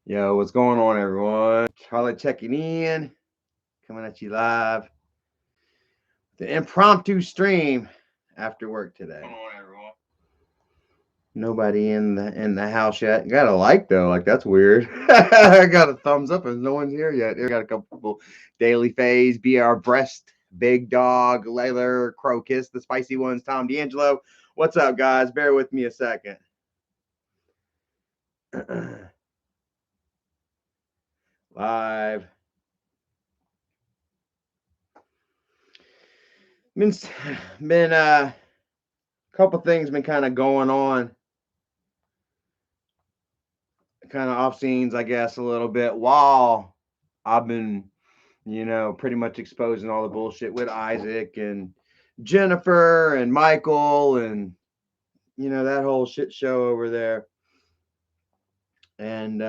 Yo, what's going on, everyone? Charlotte checking in, coming at you live. The impromptu stream after work today. What's going on, everyone? Nobody in the house yet. Got a like though, like that's weird. I got a thumbs up and no one's here yet. I got a couple people. Daily Phase, BR Breast, Big Dog, Layler, Crocus, the spicy ones, Tom D'Angelo. What's up, guys? Bear with me a second. Live. Been a couple things been kind of going on, kind of off scenes, I guess, a little bit while I've been, pretty much exposing all the bullshit with Isaac and Jennifer and Michael and that whole shit show over there. And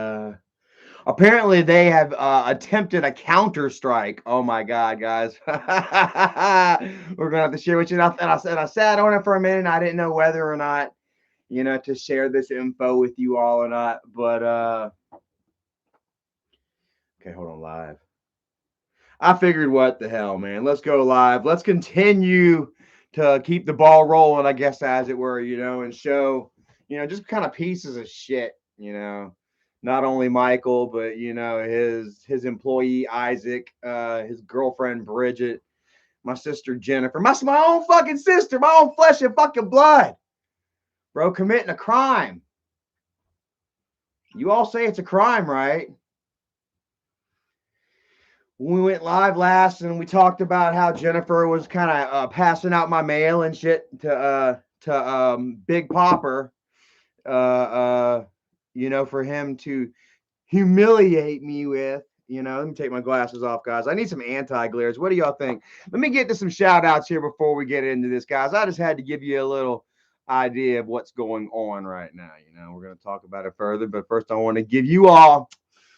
apparently they have attempted a counter strike. Oh my god, guys. We're gonna have to share with you. And I sat on it for a minute and I didn't know whether or not to share this info with you all or not. But okay, hold on, live. I figured, what the hell, man. Let's go live. Let's continue to keep the ball rolling, I guess, as it were, and show, just kind of pieces of shit, not only Michael, but his employee Isaac, his girlfriend Bridget, my sister Jennifer, my own fucking sister, my own flesh and fucking blood, bro, committing a crime. You all say it's a crime, right? When we went live last and we talked about how Jennifer was kind of passing out my mail and shit to Big Popper, for him to humiliate me with. Let me take my glasses off, guys. I need some anti-glares. What do y'all think? Let me get to some shout outs here before we get into this, guys. I just had to give you a little idea of what's going on right now. We're going to talk about it further, but first I want to give you all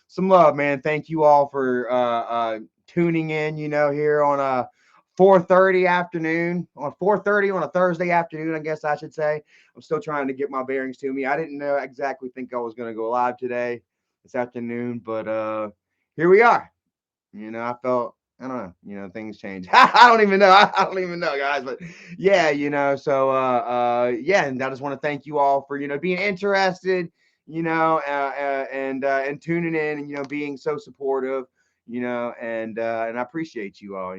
some love, man. Thank you all for tuning in, here on a 4:30 afternoon, on 4:30 on a Thursday afternoon, I guess I should say. I'm still trying to get my bearings to me. I didn't think I was going to go live today, this afternoon, but here we are. I felt, I don't know, things change. I don't even know. I don't even know, guys, but yeah, so yeah, and I just want to thank you all for, being interested, and tuning in and, being so supportive, and I appreciate you all,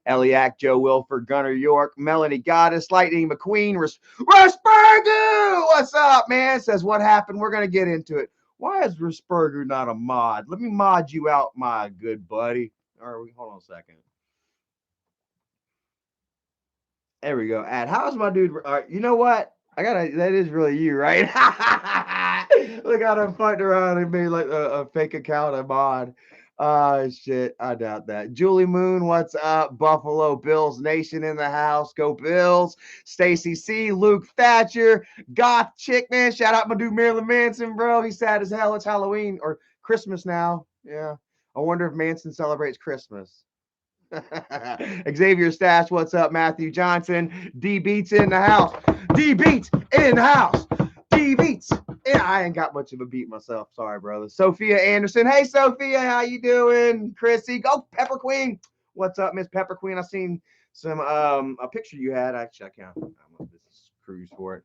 Eliac, Joe Wilford, Gunnar York, Melanie Goddess, Lightning McQueen, Rusbergu, what's up, man? Says, what happened? We're going to get into it. Why is Rusbergu not a mod? Let me mod you out, my good buddy. All right, hold on a second. There we go. How's my dude? You know what? That is really you, right? Look how I'm fucked around and made like a fake account of mod. Shit, I doubt that. Julie Moon, what's up? Buffalo Bills Nation in the house. Go Bills. Stacy C, Luke Thatcher, Goth Chickman. Shout out my dude Marilyn Manson, bro. He's sad as hell. It's Halloween or Christmas now. Yeah. I wonder if Manson celebrates Christmas. Xavier Stash, what's up? Matthew Johnson, D Beats in the house. D Beats in the house. D Beats. Yeah, I ain't got much of a beat myself. Sorry, brother. Sophia Anderson. Hey, Sophia, how you doing? Chrissy, go Pepper Queen. What's up, Miss Pepper Queen? I seen some a picture you had. Actually, I can't. This is cruise for it.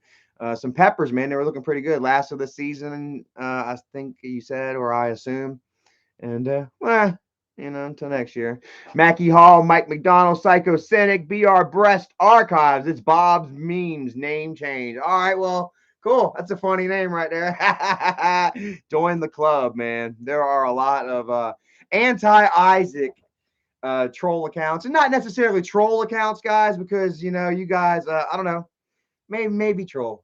Some peppers, man. They were looking pretty good. Last of the season, I think you said, or I assume. And until next year. Mackie Hall, Mike McDonald, Psycho Cynic, BR Breast Archives. It's Bob's Memes name change. All right, well, cool. That's a funny name right there. Join the club, man. There are a lot of anti-Isaac troll accounts, and not necessarily troll accounts, guys, because you guys, I don't know. Maybe troll.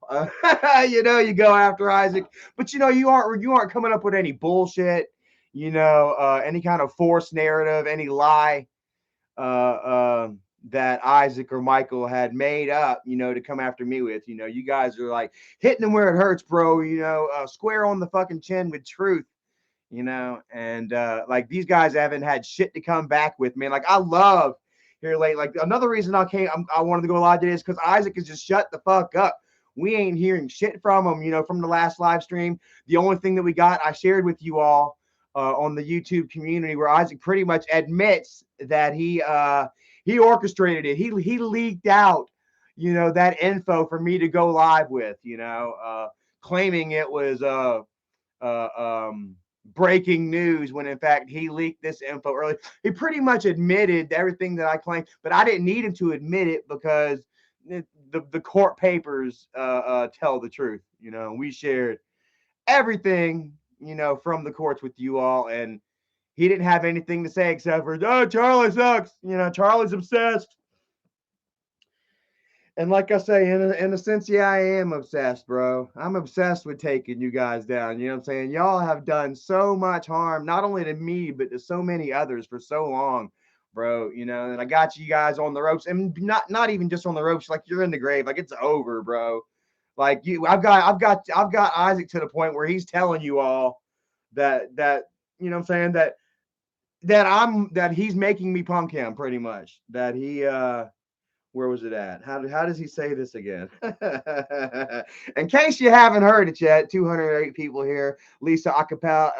You go after Isaac, but you aren't coming up with any bullshit. Any kind of forced narrative, any lie that Isaac or Michael had made up, to come after me with. You guys are like hitting them where it hurts, bro. Square on the fucking chin with truth. And like these guys haven't had shit to come back with, man. Like I love here late. Like another reason I wanted to go live today is because Isaac has just shut the fuck up We ain't hearing shit from him, you know, from the last live stream. The only thing that we got, I shared with you all on the YouTube community, where Isaac pretty much admits that he orchestrated it. He leaked out, you know, that info for me to go live with, you know, claiming it was breaking news, when in fact he leaked this info early. He pretty much admitted everything that I claimed, but I didn't need him to admit it, because the court papers tell the truth. You know, we shared everything, you know, from the courts with you all, and he didn't have anything to say except for, oh, Charlie sucks. You know, Charlie's obsessed. And like I say, in a sense, yeah, I am obsessed, bro. I'm obsessed with taking you guys down. You know what I'm saying? Y'all have done so much harm, not only to me, but to so many others for so long, bro. You know, and I got you guys on the ropes, and not even just on the ropes, like you're in the grave, like it's over, bro. Like I've got Isaac to the point where he's telling you all that you know what I'm saying, that he's making me punk him, pretty much. That he where was it at? How does he say this again? In case you haven't heard it yet, 208 people here. Lisa Occupenti.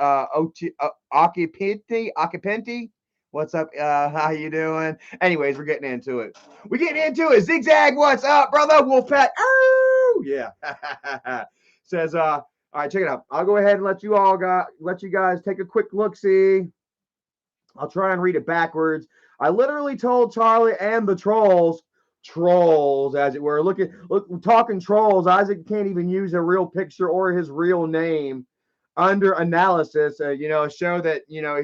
What's up? How you doing? Anyways, we're getting into it. We're getting into it. Zigzag, what's up, brother? Wolfpack. Oh, yeah. Says, all right, check it out. I'll go ahead and let you guys take a quick look. See, I'll try and read it backwards. I literally told Charlie and the trolls, as it were. Look, talking trolls. Isaac can't even use a real picture or his real name under analysis. You know, a show that, you know,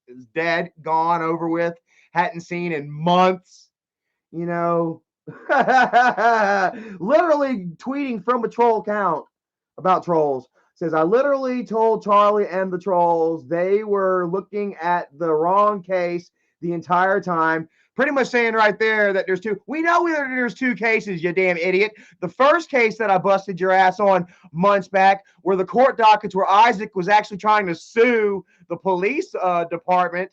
is dead, gone, over with, hadn't seen in months. You know, literally tweeting from a troll account about trolls. Says, I literally told Charlie and the trolls they were looking at the wrong case the entire time. Pretty much saying right there that there's two. We know there's two cases, you damn idiot. The first case that I busted your ass on months back, where the court dockets where Isaac was actually trying to sue the police department.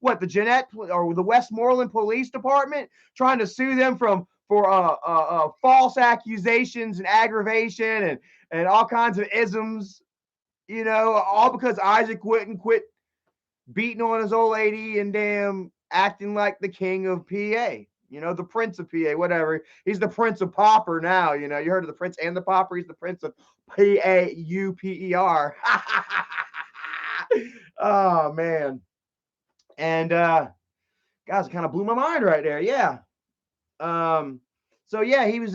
What, the Jeanette or the Westmoreland Police Department, trying to sue them for false accusations and aggravation and all kinds of isms, you know, all because Isaac wouldn't quit beating on his old lady and damn acting like the king of PA, you know, the prince of PA, whatever. He's the prince of Pauper now, you know. You heard of the prince and the pauper? He's the prince of Pauper. Oh, man. And guys, kind of blew my mind right there. Yeah. So yeah, he's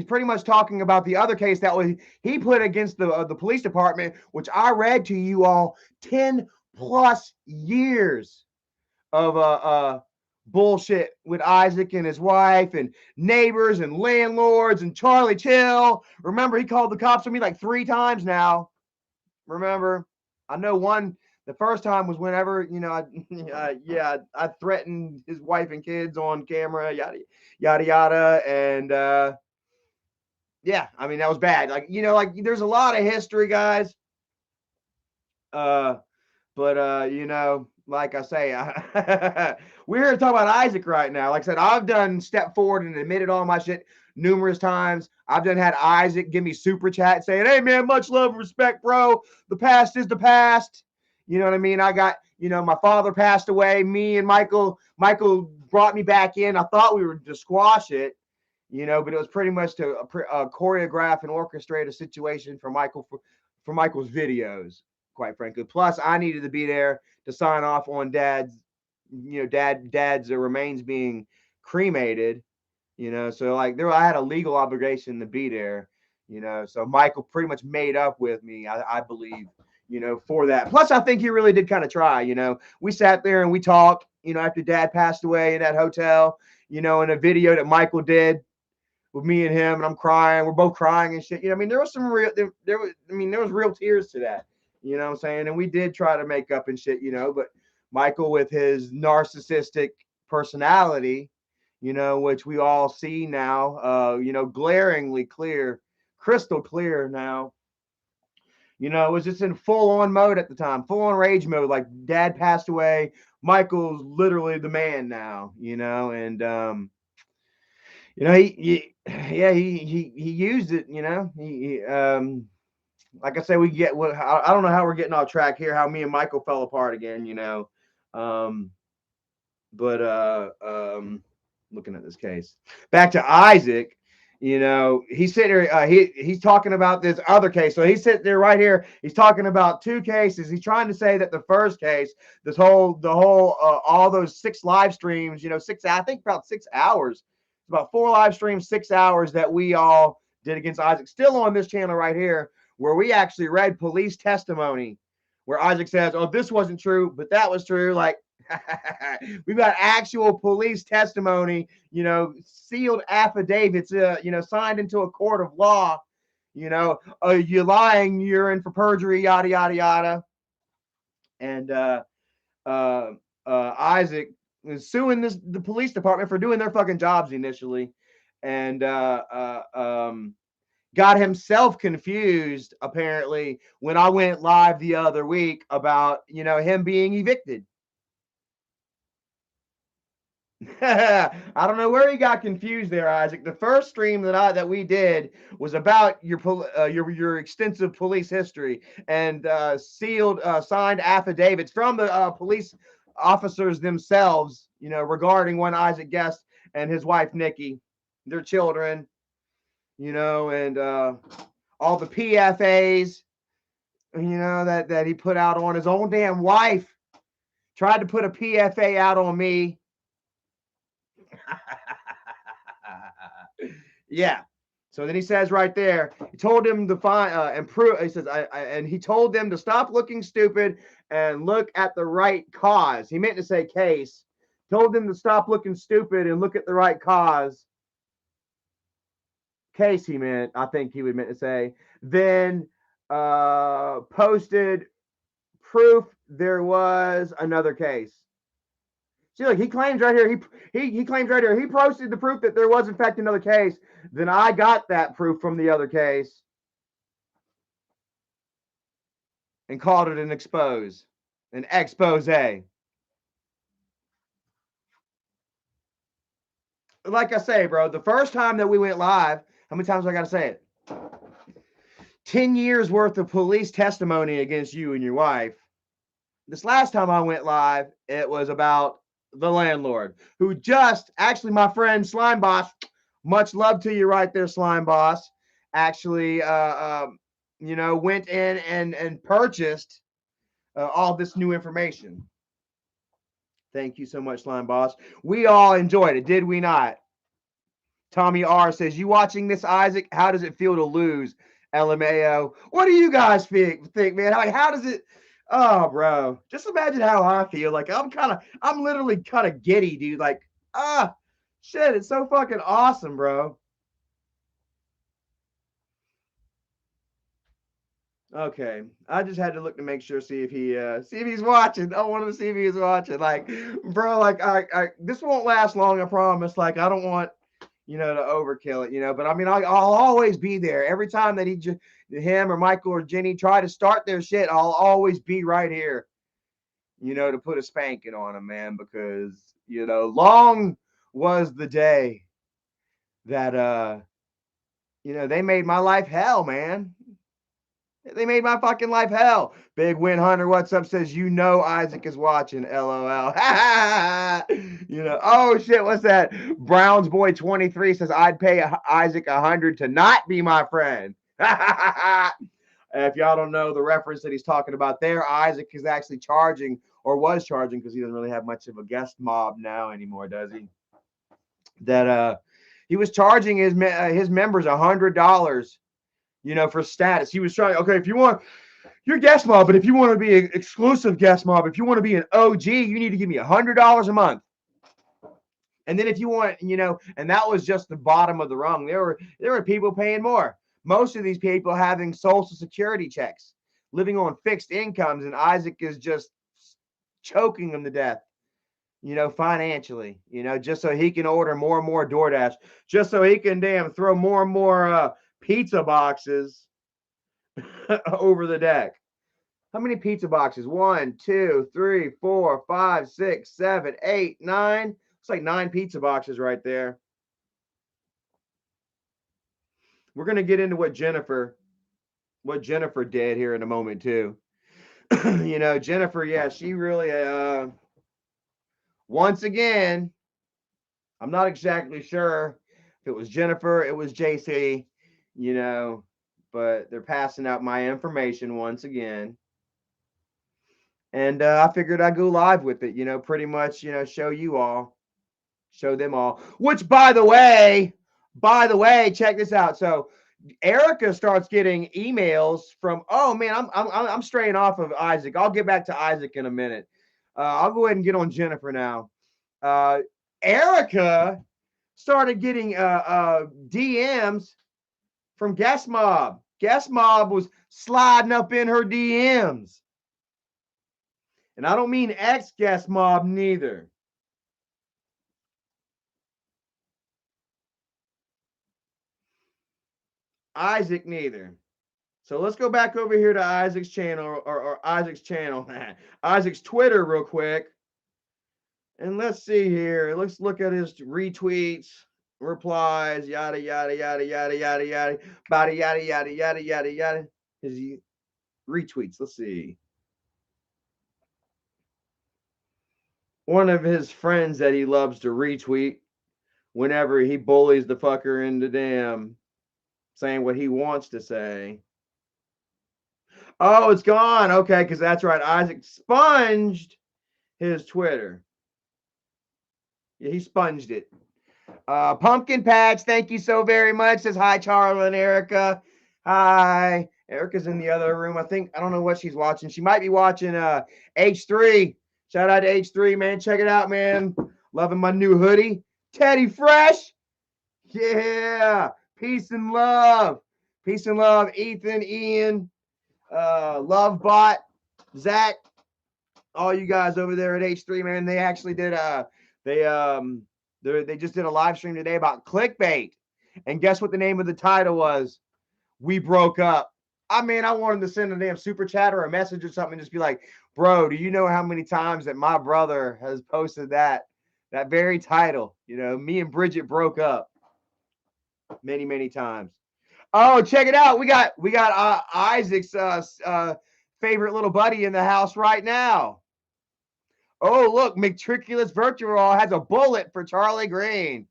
pretty much talking about the other case that he put against the police department, which I read to you all. 10 plus years of bullshit with Isaac and his wife and neighbors and landlords and Charlie Chill. Remember, he called the cops on me like 3 times now. Remember, I know one. The first time was whenever, you know, I threatened his wife and kids on camera, yada yada yada, and yeah, I mean, that was bad. Like, you know, like there's a lot of history, guys. But you know, like I say, we're here to talk about Isaac right now. Like I said, I've done step forward and admitted all my shit numerous times. I've had Isaac give me super chat saying, "Hey man, much love and respect, bro. The past is the past." You know what I mean? I got, you know, my father passed away. Me and Michael brought me back in. I thought we were to squash it, you know, but it was pretty much to choreograph and orchestrate a situation for Michael for Michael's videos, quite frankly. Plus, I needed to be there to sign off on dad's remains being cremated, you know. So like I had a legal obligation to be there, you know. So Michael pretty much made up with me, I believe, you know, for that. Plus, I think he really did kind of try, you know. We sat there and we talked, you know, after dad passed away in that hotel, you know, in a video that Michael did with me and him, and I'm crying. We're both crying and shit. You know, I mean, there was some real, there was real tears to that. You know what I'm saying? And we did try to make up and shit, you know, but Michael, with his narcissistic personality, you know, which we all see now, you know, glaringly clear, crystal clear now. You know, it was just in full on mode at the time, full on rage mode. Like dad passed away. Michael's literally the man now, you know, and he used it. Like I said, I don't know how we're getting off track here. How me and Michael fell apart again. Um, but looking at this case, back to Isaac. He's sitting there. He's talking about this other case. So he's sitting there right here. He's talking about two cases. He's trying to say that the first case, all those 6 live streams. 6. I think about 6 hours. About 4 live streams, 6 hours that we all did against Isaac. Still on this channel right here, where we actually read police testimony, where Isaac says, "Oh, this wasn't true, but that was true." Like. We've got actual police testimony, sealed affidavits, signed into a court of law. You're lying, you're in for perjury, yada yada yada. And Isaac is suing the police department for doing their fucking jobs initially, and got himself confused apparently when I went live the other week about him being evicted. I don't know where he got confused there, Isaac. The first stream that we did was about your extensive police history and sealed signed affidavits from the police officers themselves, regarding one Isaac Guest and his wife Nikki, their children, and all the PFAs, that he put out on his own damn wife. Tried to put a PFA out on me. Yeah. So then he says right there, he told him to find and prove. He says, and he told them to stop looking stupid and look at the right cause. He meant to say case. Told them to stop looking stupid and look at the right cause. Case, he meant. I think he would meant to say. Then posted proof there was another case. See, look, he claims right here. He claims right here. He posted the proof that there was in fact another case. Then I got that proof from the other case and called it an expose. Like I say, bro, the first time that we went live, how many times do I got to say it? 10 years worth of police testimony against you and your wife. This last time I went live, it was about the landlord who actually, my friend Slime Boss, much love to you right there, Slime Boss, actually, went in and purchased all this new information. Thank you so much, Slime Boss. We all enjoyed it, did we not? Tommy R says, "You watching this, Isaac? How does it feel to lose?" LMAO. What do you guys think, man? How does it? Oh, bro, just imagine how I feel. Like I'm literally kind of giddy, dude. Like, shit, it's so fucking awesome, bro. Okay, I just had to look to make sure, see if he's watching. I wanted to see if he's watching. Like, bro, like this won't last long, I promise. Like, I don't want to overkill it, but I mean, I'll always be there every time that him or Michael or Jenny try to start their shit. I'll always be right here, to put a spanking on them, man, because long was the day that they made my life hell, man. They made my fucking life hell. Big Win Hunter, what's up? Says, Isaac is watching. LOL. Oh shit, what's that? Browns Boy 23 says, I'd pay Isaac 100 to not be my friend. If y'all don't know the reference that he's talking about there, Isaac is actually charging, or was charging, because he doesn't really have much of a guest mob now anymore, does he? That he was charging his members $100. For status. He was trying, okay, if you want your guest mob, but if you want to be an exclusive guest mob, if you want to be an OG, you need to give me $100 a month. And then if you want, and that was just the bottom of the rung. There were people paying more. Most of these people having Social Security checks, living on fixed incomes, and Isaac is just choking them to death, financially, just so he can order more and more DoorDash, just so he can throw more and more pizza boxes over the deck. How many pizza boxes? 1, 2, 3, 4, 5, 6, 7, 8, 9. It's like 9 pizza boxes right there. We're gonna get into what Jennifer did here in a moment too. You know, Jennifer, yeah, she really once again, I'm not exactly sure if it was Jennifer, it was JC, you know, but they're passing out my information once again. And I figured I'd go live with it, you know, pretty much, you know, show them all. Which, by the way, check this out. So Erica starts getting emails from. Oh man, I'm straying off of Isaac. I'll get back to Isaac in a minute. I'll go ahead and get on Jennifer now. Erica started getting DMs from Guest Mob. Guest Mob was sliding up in her DMs. And I don't mean ex Guest Mob neither. Isaac neither. So let's go back over here to Isaac's channel or Isaac's channel, Isaac's Twitter real quick. And let's see here. Let's look at his retweets, replies, yada, yada, yada, yada, yada, yada, yada, yada, yada, yada, yada, yada. His retweets. Let's see. One of his friends that he loves to retweet whenever he bullies the fucker into damn saying what he wants to say. Oh, it's gone. Okay, because that's right. Isaac sponged his Twitter. Yeah, he sponged it. Pumpkin Patch, thank you so very much. Says hi, Charlie and Erica. Hi. Erica's in the other room. I don't know what she's watching. She might be watching H3. Shout out to H3, man. Check it out, man. Loving my new hoodie. Teddy Fresh. Yeah. Peace and love. Peace and love. Ethan, Ian, Lovebot, Zach, all you guys over there at H3, man. They actually did they just did a live stream today about clickbait. And guess what the name of the title was? We broke up. I mean, I wanted to send a damn super chat or a message or something and just be like, bro, do you know how many times that my brother has posted that very title? You know, me and Bridget broke up many, many times. Oh, check it out. We got Isaac's favorite little buddy in the house right now. Oh, look, Matriculous Virtual has a bullet for Charlie Green.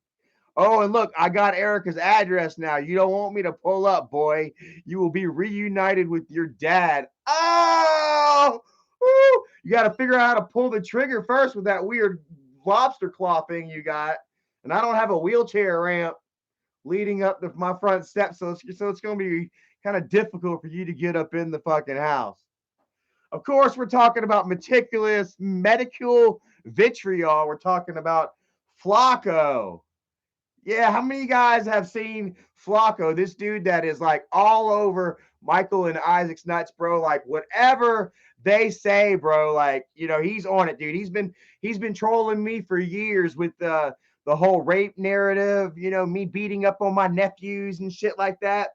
Oh, and look, I got Erica's address now. You don't want me to pull up, boy. You will be reunited with your dad. Oh, woo. You got to figure out how to pull the trigger first with that weird lobster claw thing you got. And I don't have a wheelchair ramp leading up to my front steps, so it's going to be kind of difficult for you to get up in the fucking house. Of course, we're talking about meticulous medical vitriol. We're talking about Flacco. Yeah, how many guys have seen Flacco? This dude that is like all over Michael and Isaac's nuts, bro. Like whatever they say, bro. Like, you know, he's on it, dude. He's been trolling me for years with the whole rape narrative, you know, me beating up on my nephews and shit like that.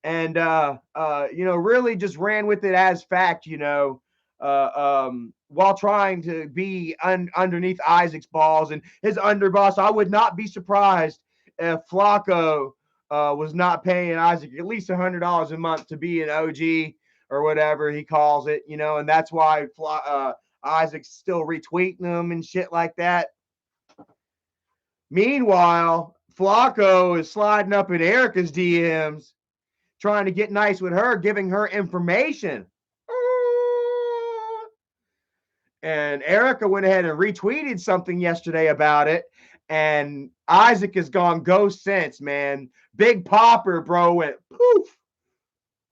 And you know, really just ran with it as fact, you know, while trying to be underneath Isaac's balls and his underboss. I would not be surprised if Flacco was not paying Isaac at least $100 a month to be an OG or whatever he calls it, you know, and that's why Isaac's still retweeting them and shit like that. Meanwhile, Flacco is sliding up in Erica's DMs, trying to get nice with her, giving her information. And Erica went ahead and retweeted something yesterday about it. And Isaac has gone ghost since, man. Big Popper, bro, went poof,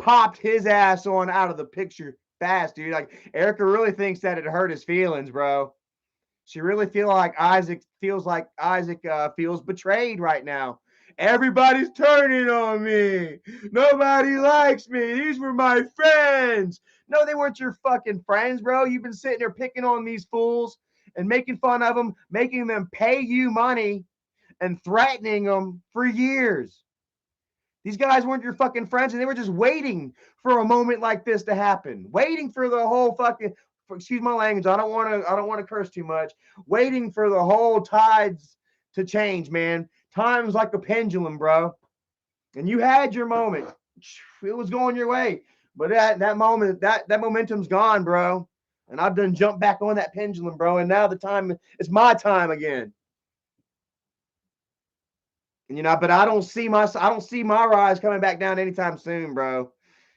popped his ass on out of the picture fast, dude. Like, Erica really thinks that it hurt his feelings, bro. She really feels like Isaac feels betrayed right now. Everybody's turning on me. Nobody likes me. These were my friends. No, they weren't your fucking friends, bro. You've been sitting there picking on these fools and making fun of them, making them pay you money and threatening them for years. These guys weren't your fucking friends, and they were just waiting for a moment like this to happen. Waiting for the whole fucking, excuse my language, I don't want to curse too much. Waiting for the whole tides to change, man. Time's like a pendulum, bro. and you had your moment. It was going your way, but that moment, that momentum's gone, bro. And I've done jumped back on that pendulum, bro. And now the time, it's my time again. And, but I don't see my rise coming back down anytime soon, bro.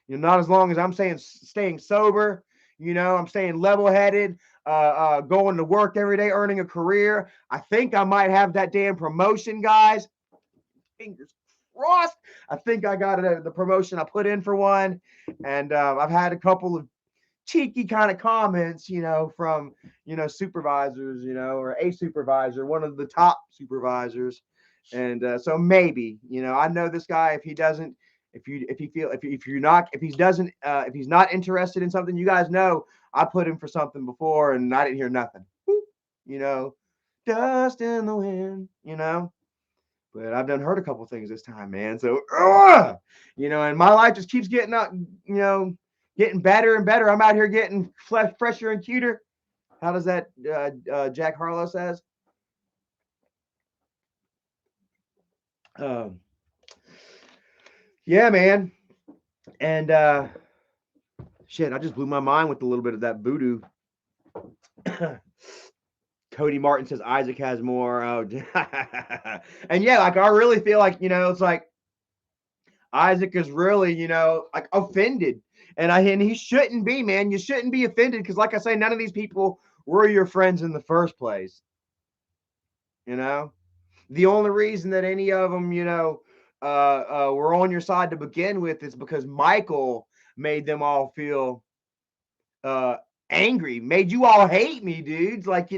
Not as long as I'm staying sober. I'm staying level headed, going to work every day, earning a career. I think I might have that damn promotion, guys. Fingers crossed. I think I got the promotion. I put in for one, and I've had a couple of cheeky kind of comments, from supervisors, or a supervisor, one of the top supervisors, and so maybe, I know this guy. If he doesn't, if he's not interested in something, you guys know I put him for something before, and I didn't hear nothing. You know, dust in the wind. But I've done heard a couple things this time, man. So, and my life just keeps getting up, getting better and better. I'm out here getting fresher and cuter. How does that Jack Harlow says? Yeah, man. And shit, I just blew my mind with a little bit of that voodoo. Cody Martin says Isaac has more. Oh, and yeah, like I really feel like it's like Isaac is really like offended, and he shouldn't be, man. You shouldn't be offended because, like I say, none of these people were your friends in the first place. The only reason that any of them were on your side to begin with is because Michael made them all feel uh angry, made you all hate me, dudes. Like,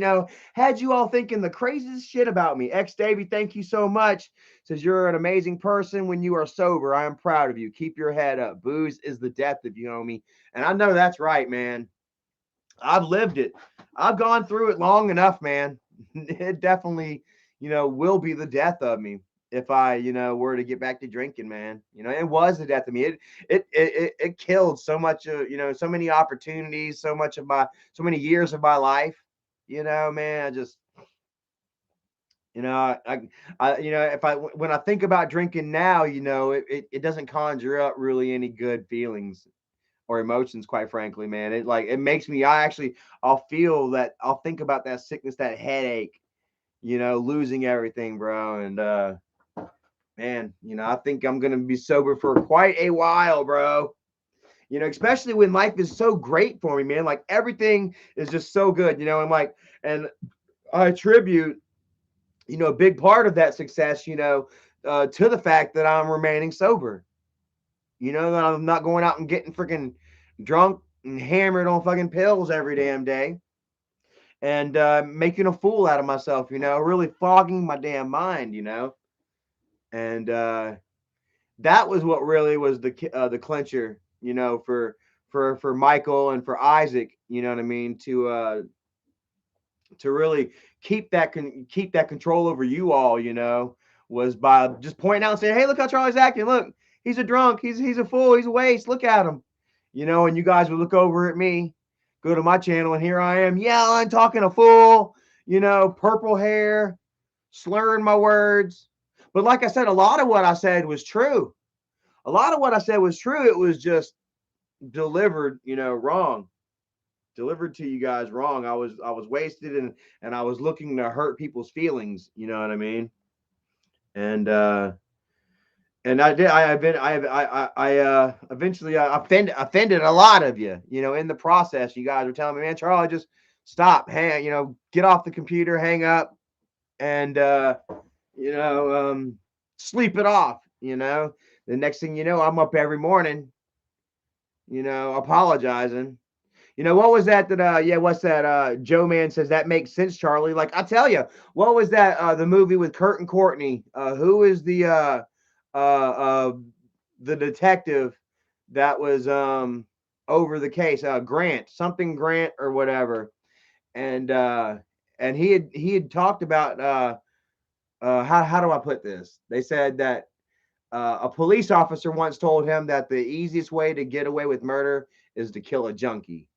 had you all thinking the craziest shit about me. X Davy, thank you so much. Says you're an amazing person when you are sober. I am proud of you. Keep your head up. Booze is the death of you, homie. And I know that's right, man. I've lived it. I've gone through it long enough, man. It definitely, will be the death of me if I, were to get back to drinking, man. It was the death of me. It killed so much of, so many opportunities, so many years of my life. Man, I just, if when I think about drinking now, it doesn't conjure up really any good feelings or emotions, quite frankly, man. It makes me, I'll think about that sickness, that headache, losing everything, bro. And man, I think I'm gonna be sober for quite a while, bro. Especially when life is so great for me, man. Like everything is just so good, and I attribute, a big part of that success, to the fact that I'm remaining sober. That I'm not going out and getting freaking drunk and hammered on fucking pills every damn day, and making a fool out of myself, really fogging my damn mind, and that was what really was the clincher, for Michael and for Isaac, you know what I mean, to really keep that control over you all, was by just pointing out and saying, hey, look how Charlie's acting. Look, he's a drunk. He's a fool. He's a waste. Look at him. And you guys would look over at me, go to my channel, and here I am yelling, talking a fool, purple hair, slurring my words. But like I said, a lot of what I said was true. A lot of what I said was true. It was just delivered, wrong. Delivered to you guys wrong. I was wasted, and I was looking to hurt people's feelings. You know what I mean? And I did. Eventually offended a lot of you. In the process, you guys were telling me, man, Charlie, just stop. Hang. Get off the computer, hang up, and sleep it off. The next thing you know, I'm up every morning, apologizing. What was that what's that? Joe Man says that makes sense, Charlie. Like I tell you, what was that? The movie with Kurt and Courtney. Who is the detective that was over the case? Grant, something Grant or whatever. And he had talked about how do I put this? They said that a police officer once told him that the easiest way to get away with murder is to kill a junkie.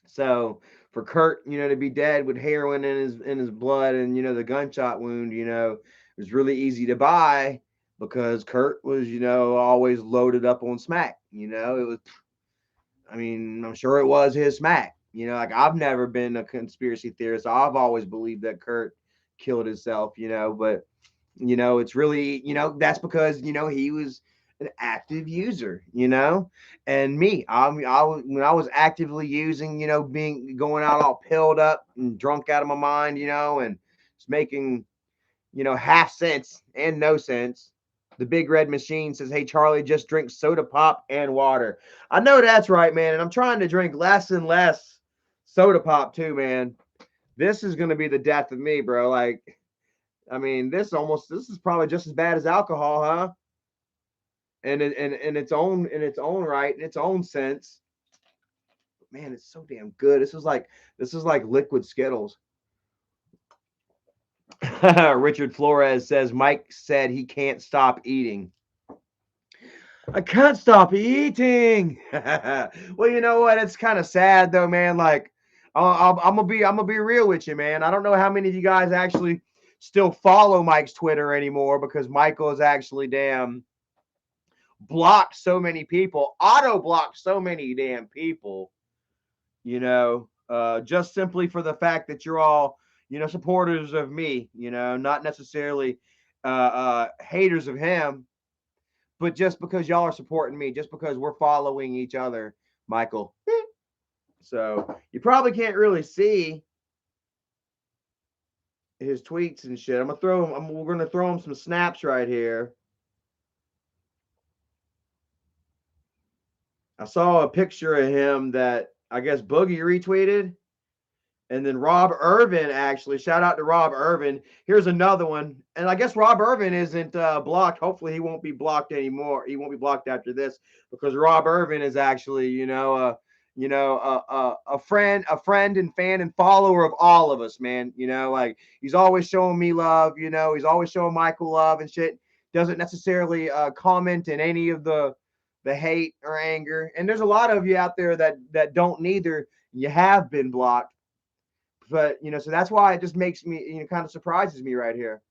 So for Kurt, to be dead with heroin in his blood and the gunshot wound, it was really easy to buy. because Kurt was, always loaded up on smack. It was, I mean, I'm sure it was his smack. Like I've never been a conspiracy theorist. I've always believed that Kurt killed himself, but it's really, that's because, he was an active user, and me, when I was actively using, going out all pilled up and drunk out of my mind, and just making, half sense and no sense. The big red machine says, "Hey Charlie, just drink soda pop and water." I know that's right, man, and I'm trying to drink less and less soda pop too, man. This is gonna be the death of me, bro. Like, I mean, this is probably just as bad as alcohol, huh? And in its own right, in its own sense. But man, it's so damn good. This is like liquid Skittles. Richard Flores says Mike said he can't stop eating. I can't stop eating. Well, you know what? It's kind of sad though, man. Like, I'm gonna be real with you, man. I don't know how many of you guys actually still follow Mike's Twitter anymore because Michael is actually damn blocked so many people, auto blocked so many damn people. Just simply for the fact that you're all, supporters of me. Not necessarily haters of him, but just because y'all are supporting me, just because we're following each other, Michael. So you probably can't really see his tweets and shit. We're gonna throw him some snaps right here. I saw a picture of him that I guess Boogie retweeted. And then Rob Irvin, actually, shout out to Rob Irvin. Here's another one. And I guess Rob Irvin isn't blocked. Hopefully he won't be blocked anymore. He won't be blocked after this because Rob Irvin is actually, a friend and fan and follower of all of us, man. Like he's always showing me love, he's always showing Michael love and shit. Doesn't necessarily comment in any of the hate or anger. And there's a lot of you out there that don't neither. You have been blocked. But so that's why it just makes me, kind of surprises me right here.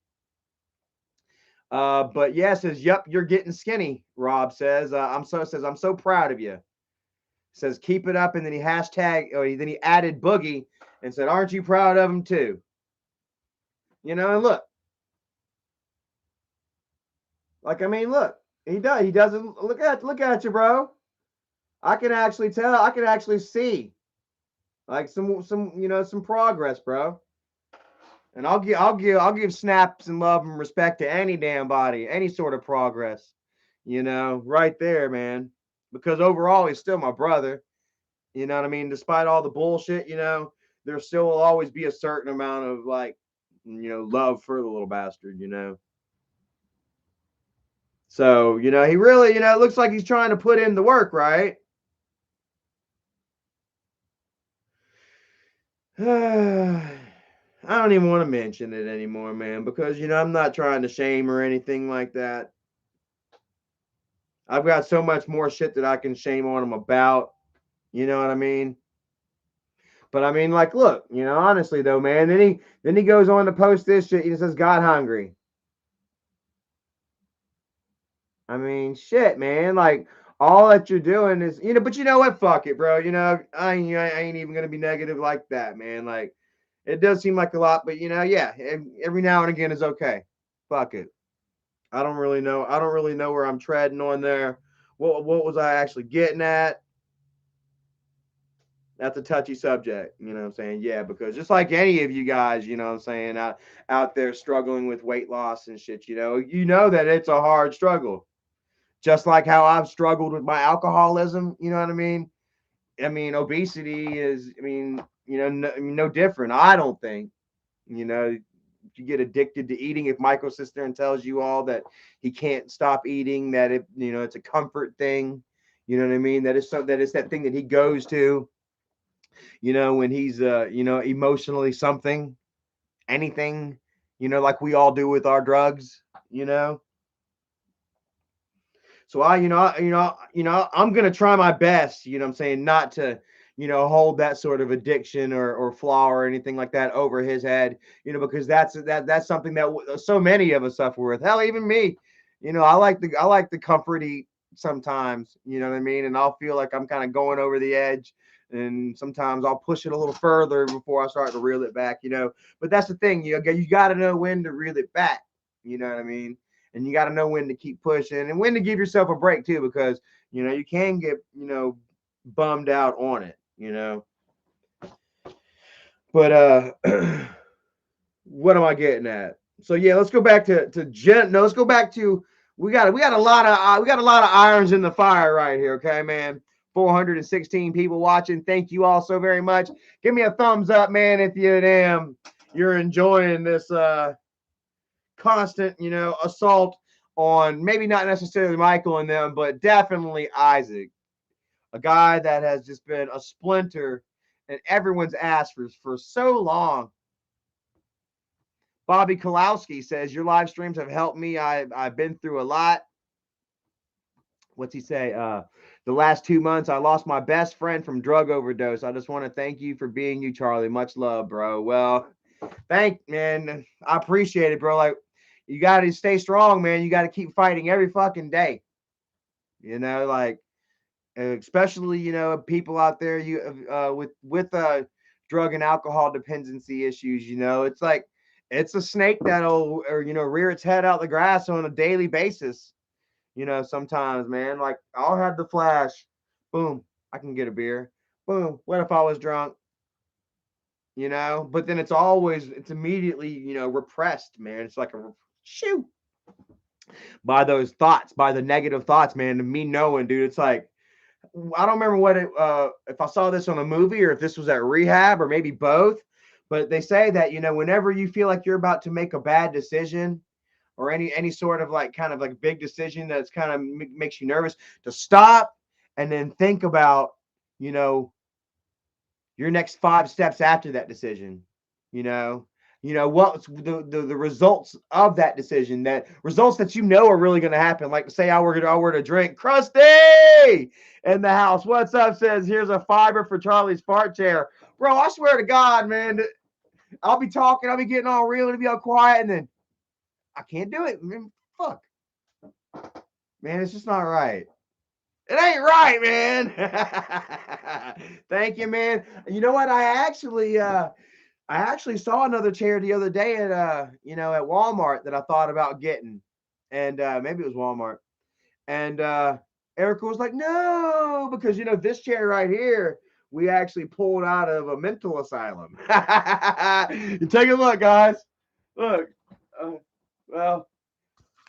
But yeah, says, "Yep, you're getting skinny." Rob says, I'm so proud of you." Says, "Keep it up," and then he then he added Boogie and said, "Aren't you proud of him too?" And look, like I mean, look, he doesn't look at you, bro. I can actually tell, I can actually see like some progress, bro. And I'll give snaps and love and respect to any damn body, any sort of progress, right there, man. Because overall, he's still my brother. You know what I mean? Despite all the bullshit, there still will always be a certain amount of like, love for the little bastard. So, he really, it looks like he's trying to put in the work, right? I don't even want to mention it anymore, man, because I'm not trying to shame or anything like that. I've got so much more shit that I can shame on him about. You know what I mean? But I mean, like, look, honestly though, man. Then he goes on to post this shit. He says, "God hungry." I mean, shit, man. Like, all that you're doing is, but you know what? Fuck it, bro. I ain't even gonna be negative like that, man. Like, it does seem like a lot, but yeah, every now and again is okay. Fuck it. I don't really know. I don't really know where I'm treading on there. What was I actually getting at? That's a touchy subject, you know what I'm saying? Yeah, because just like any of you guys, you know what I'm saying, out there struggling with weight loss and shit, you know that it's a hard struggle. Just like how I've struggled with my alcoholism, you know what I mean? I mean, obesity is, I mean, no different. I don't think, you get addicted to eating. If Michael sits there and tells you all that he can't stop eating, that it's a comfort thing, you know what I mean? That it's that thing that he goes to, when he's emotionally something, anything, like we all do with our drugs, you know. So I'm gonna try my best, what I'm saying, not to, hold that sort of addiction or flaw or anything like that over his head, because that's something that so many of us suffer with. Hell, even me, You know, I like the comfort eat sometimes, you know what I mean? And I'll feel like I'm kind of going over the edge. And sometimes I'll push it a little further before I start to reel it back, you know. But that's the thing, you got to know when to reel it back, you know what I mean? And you got to know when to keep pushing and when to give yourself a break too, because you can get bummed out on it, you know. But what am I getting at? So yeah, let's go back to Jen. No, let's go back to we got a lot of irons in the fire right here. Okay, man. 416 people watching. Thank you all so very much. Give me a thumbs up, man, if you're enjoying this constant assault on maybe not necessarily Michael and them, but definitely Isaac, a guy that has just been a splinter in everyone's ass for so long. Bobby Kalowski says, your live streams have helped me. I've been through a lot. What's he say? The last 2 months, I lost my best friend from drug overdose. I just want to thank you for being you, Charlie. Much love, bro. Well, man. I appreciate it, bro. Like, you got to stay strong, man. You got to keep fighting every fucking day. Like, especially, people out there with drug and alcohol dependency issues. It's like, it's a snake that'll rear its head out the grass on a daily basis. Sometimes, man, like, I'll have the flash, boom, I can get a beer, boom, what if I was drunk, but then it's immediately repressed, man. It's like a shoot by those thoughts, by the negative thoughts, man. To me knowing, dude, it's like, I don't remember if I saw this on a movie or if this was at rehab or maybe both, but they say that, whenever you feel like you're about to make a bad decision or any sort of like kind of like big decision that's kind of makes you nervous, to stop and then think about, you know, your next 5 steps after that decision. You know, what's the results of that decision, that results that are really going to happen. Like, say I were to drink. Krusty in the house, what's up? Says, here's a fiber for Charlie's fart chair. Bro, I swear to God, man, I'll be talking, I'll be getting all real and be all quiet, and then I can't do it, man. Fuck, man, it's just not right. It ain't right, man. Thank you, man. You know what? I actually saw another chair the other day at at Walmart that I thought about getting, and maybe it was Walmart. And Erica was like, "No," because this chair right here we actually pulled out of a mental asylum. Take a look, guys. Look, uh, well,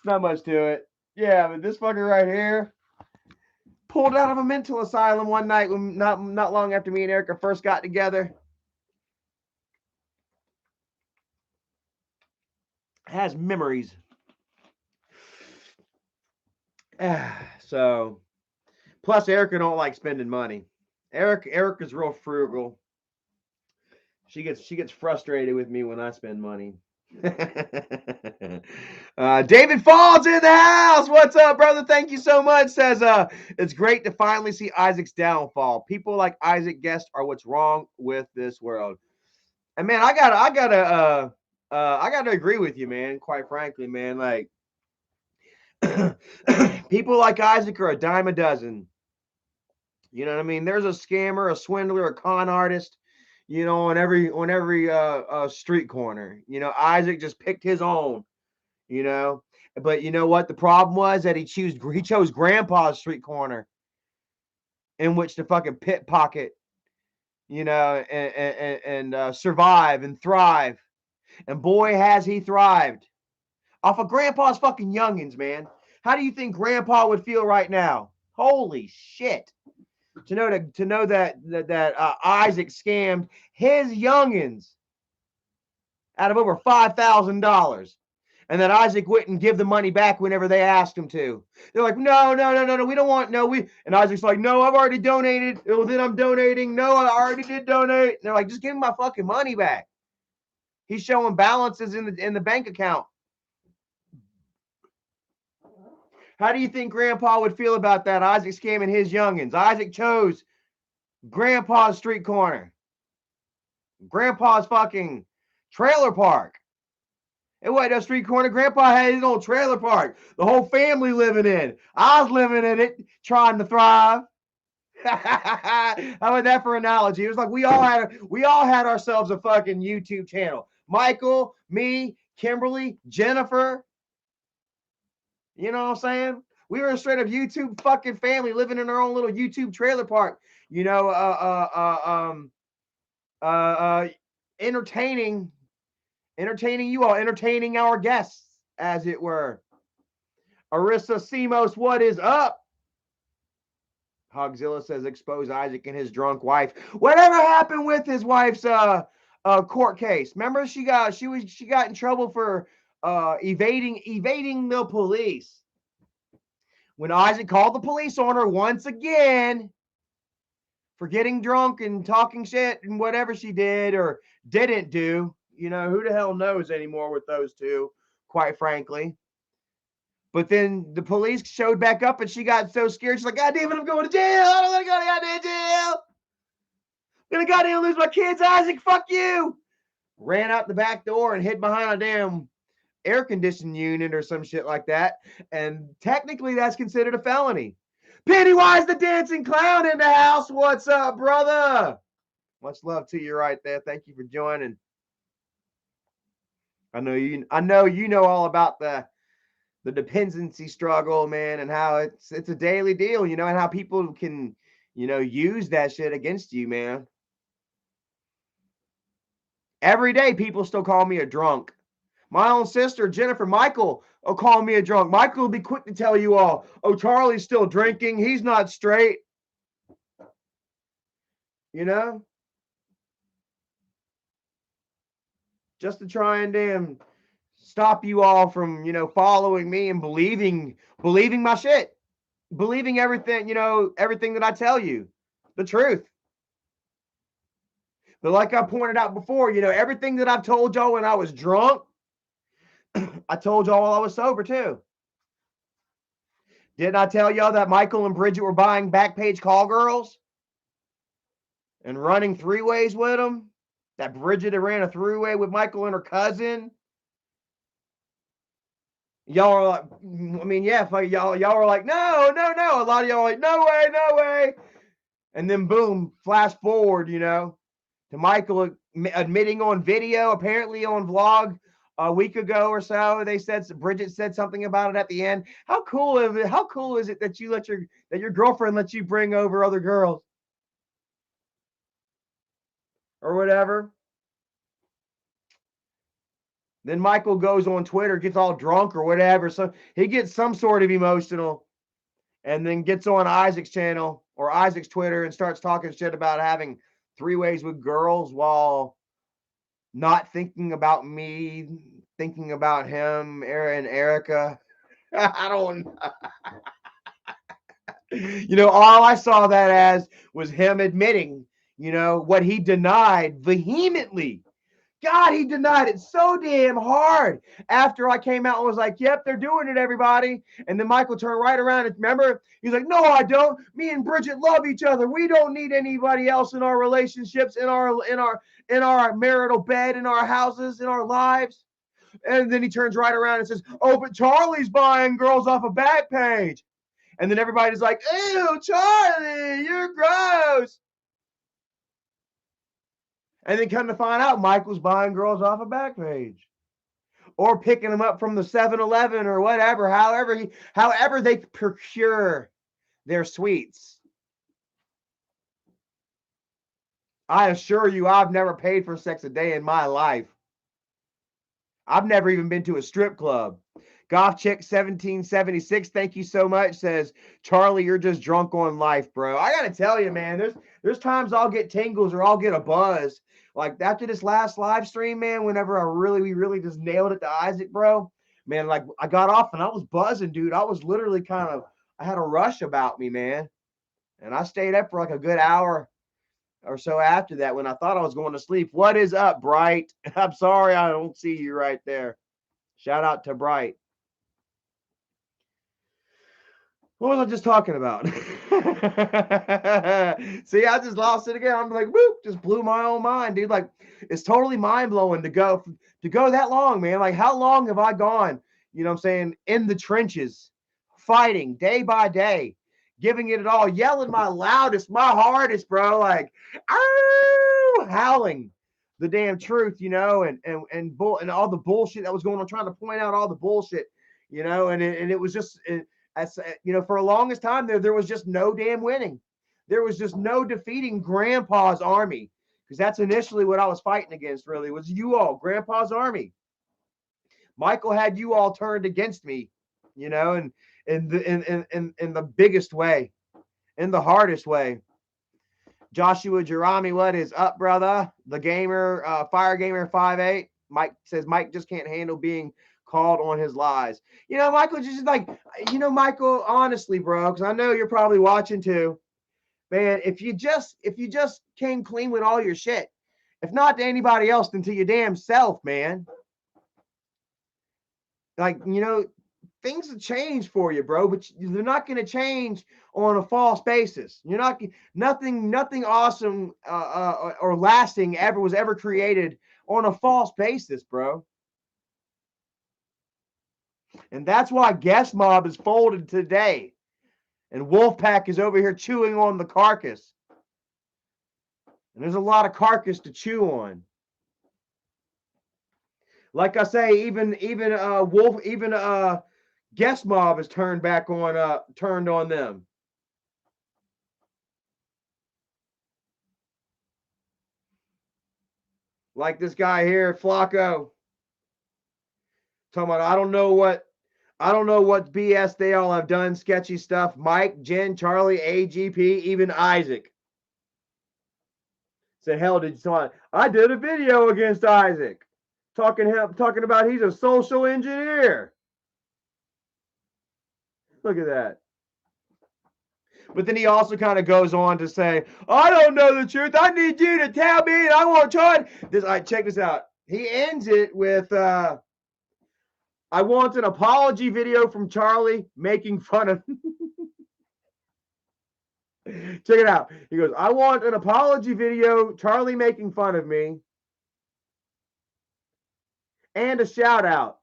not much to it. Yeah, but this fucker right here pulled out of a mental asylum one night when not long after me and Erica first got together. Has memories. So, plus Erica don't like spending money. Erica's real frugal. She gets frustrated with me when I spend money. David Falls in the house. What's up, brother? Thank you so much. Says it's great to finally see Isaac's downfall. People like Isaac Guest are what's wrong with this world. And man, I gotta agree with you, man. Quite frankly, man, like people like Isaac are a dime a dozen. You know what I mean? There's a scammer, a swindler, a con artist, on every street corner. Isaac just picked his own, you know. But you know what? The problem was that he chose Grandpa's street corner in which to fucking pickpocket, and survive and thrive. And boy, has he thrived off of Grandpa's fucking youngins, man. How do you think Grandpa would feel right now? Holy shit! To know that Isaac scammed his youngins out of over $5,000, and that Isaac wouldn't give the money back whenever they asked him to. They're like, no, we don't want we. And Isaac's like, no, I've already donated. Well, then I'm donating. No, I already did donate. And they're like, just give me my fucking money back. He's showing balances in the bank account. How do you think Grandpa would feel about that? Isaac scamming his youngins. Isaac chose Grandpa's street corner, Grandpa's fucking trailer park, It wasn't no street corner. Grandpa had his own trailer park. The whole family living in. I was living in it, trying to thrive. How about that for analogy? It was like we all had ourselves a fucking YouTube channel. Michael, me, Kimberly, Jennifer. You know what I'm saying? We were a straight up YouTube fucking family living in our own little YouTube trailer park. You know, entertaining you all, entertaining our guests, as it were. Arissa Simos, what is up? Hogzilla says expose Isaac and his drunk wife. Whatever happened with his wife's court case? Remember she got in trouble for evading the police. When Isaac called the police on her once again for getting drunk and talking shit and whatever she did or didn't do. You know, who the hell knows anymore with those two, quite frankly. But then the police showed back up and she got so scared. She's like, God damn it, I'm going to jail. I'm going to go to goddamn jail. I'm going to goddamn lose my kids. Isaac, fuck you. Ran out the back door and hid behind a damn air conditioning unit or some shit like that. And technically that's considered a felony. Pennywise the dancing clown in the house. What's up, brother? Much love to you right there. Thank you for joining. I know you know all about the dependency struggle, man, and how it's a daily deal, you know, and how people can, you know, use that shit against you, man. Every day people still call me a drunk. My own sister, Jennifer, Michael, will call me a drunk. Michael will be quick to tell you all, oh, Charlie's still drinking. He's not straight. You know? Just to try and damn stop you all from, you know, following me and believing my shit. Believing everything, you know, everything that I tell you. The truth. But like I pointed out before, you know, everything that I've told y'all when I was drunk, I told y'all while I was sober too. Didn't I tell y'all that Michael and Bridget were buying Backpage call girls and running three-ways with them? That Bridget ran a three-way with Michael and her cousin. Y'all are like, I mean, yeah, y'all were like, no. A lot of y'all are like, no way. And then boom, flash forward, you know, to Michael admitting on video, apparently on vlog a week ago or so. They said Bridget said something about it at the end. How cool is it? How cool is it that you that your girlfriend lets you bring over other girls or whatever? Then Michael goes on Twitter, gets all drunk or whatever. So he gets some sort of emotional and then gets on Isaac's channel or Isaac's Twitter and starts talking shit about having three-ways with girls while not thinking about me, thinking about him, Aaron, Erica. I don't you know, all I saw that as was him admitting, you know, what he denied vehemently. God, he denied it so damn hard after I came out and was like, yep, they're doing it, everybody. And then Michael turned right around and remember, he's like, no, I don't. Me and Bridget love each other. We don't need anybody else in our relationships, in our marital bed, in our houses, in our lives. And then he turns right around and says, oh, but Charlie's buying girls off a Backpage. And then everybody's like, ew, Charlie, you're gross. And then come to find out, Michael's buying girls off a Backpage. Or picking them up from the 7-Eleven or whatever, however they procure their sweets. I assure you, I've never paid for sex a day in my life. I've never even been to a strip club. Golf Chick 1776, thank you so much, says, Charlie, you're just drunk on life, bro. I gotta tell you, man, there's times I'll get tingles or I'll get a buzz. Like after this last live stream, man, whenever we really just nailed it to Isaac, bro, man, like I got off and I was buzzing, dude. I was literally I had a rush about me, man. And I stayed up for like a good hour or so after that when I thought I was going to sleep. What is up, Bright? I'm sorry I don't see you right there. Shout out to Bright. What was I just talking about? See, I just lost it again. I'm like, whoop, just blew my own mind, dude. Like, it's totally mind blowing to go that long, man. Like, how long have I gone? You know what I'm saying? In the trenches, fighting day by day, giving it all, yelling my loudest, my hardest, bro. Like, howling the damn truth, you know, and all the bullshit that was going on, trying to point out all the bullshit, you know, and it was just. You know, for the longest time there was just no damn winning. There was just no defeating Grandpa's army, because that's initially what I was fighting against. Really, was you all, Grandpa's army. Michael had you all turned against me, you know, and in the biggest way, in the hardest way. Joshua Jerami, what is up, brother? The gamer, Fire Gamer 58. Mike says Mike just can't handle being called on his lies. You know, Michael, just like, you know, Michael, honestly, bro, because I know you're probably watching too, man. If you just came clean with all your shit, if not to anybody else, then to your damn self, man. Like, you know, things have changed for you, bro, but they're not going to change on a false basis. You're not nothing awesome or lasting was ever created on a false basis, bro. And that's why Guest Mob is folded today, and Wolfpack is over here chewing on the carcass. And there's a lot of carcass to chew on. Like I say, even Guest Mob is turned on them. Like this guy here, Flacco, talking about I don't know what BS they all have done, sketchy stuff. Mike, Jen, Charlie, AGP, even Isaac. Said, hell, did you talk? I did a video against Isaac, talking about he's a social engineer. Look at that. But then he also kind of goes on to say, I don't know the truth. I need you to tell me, and I won't try this. Check this out. He ends it with, I want an apology video from Charlie making fun of Check it out. He goes, I want an apology video, Charlie making fun of me, and a shout out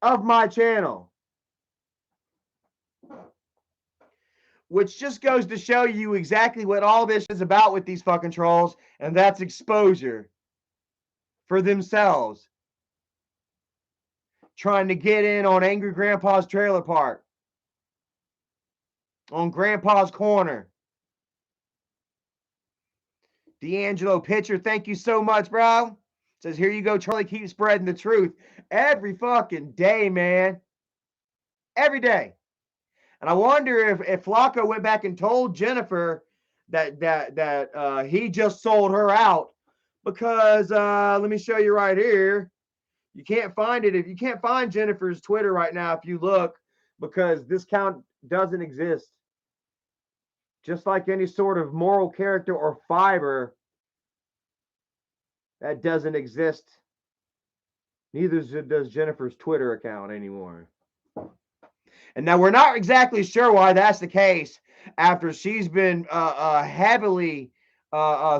of my channel. Which just goes to show you exactly what all this is about with these fucking trolls, and that's exposure for themselves. Trying to get in on Angry Grandpa's trailer park, on Grandpa's corner. D'Angelo Pitcher, thank you so much, bro. Says, here you go, Charlie, keep spreading the truth. Every fucking day, man. Every day. And I wonder if Flacco went back and told Jennifer that he just sold her out, because let me show you right here. You can't find it. If you can't find Jennifer's Twitter right now, if you look, because this account doesn't exist. Just like any sort of moral character or fiber, that doesn't exist. Neither does Jennifer's Twitter account anymore. And now we're not exactly sure why that's the case, after she's been heavily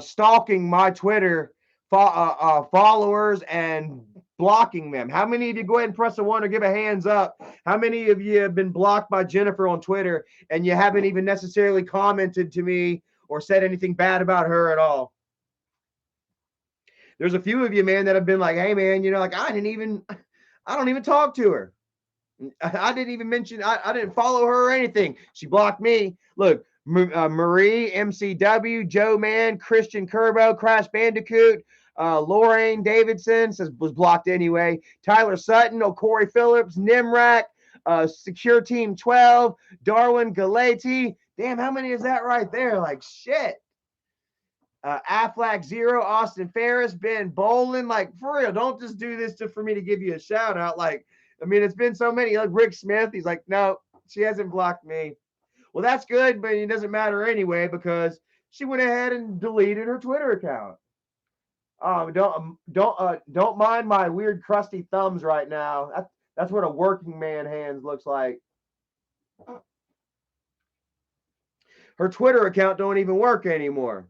stalking my Twitter followers and blocking them. How many of you, go ahead and press a 1 or give a hands up? How many of you have been blocked by Jennifer on Twitter and you haven't even necessarily commented to me or said anything bad about her at all? There's a few of you, man, that have been like, hey, man, you know, like I don't even talk to her. I didn't even mention, I didn't follow her or anything. She blocked me. Look, Marie, MCW, Joe Man, Christian Kerbo, Crash Bandicoot, Lorraine Davidson was blocked anyway. Tyler Sutton, Corey Phillips, Nimrak, Secure Team 12, Darwin Galati. Damn, how many is that right there? Like, shit. Aflac Zero, Austin Ferris, Ben Bolin. Like, for real, don't just do this for me to give you a shout out. Like, I mean, it's been so many. Like Rick Smith, he's like, no, she hasn't blocked me. Well, that's good, but it doesn't matter anyway, because she went ahead and deleted her Twitter account. Don't mind my weird crusty thumbs right now. That's what a working man hands looks like. Her Twitter account don't even work anymore.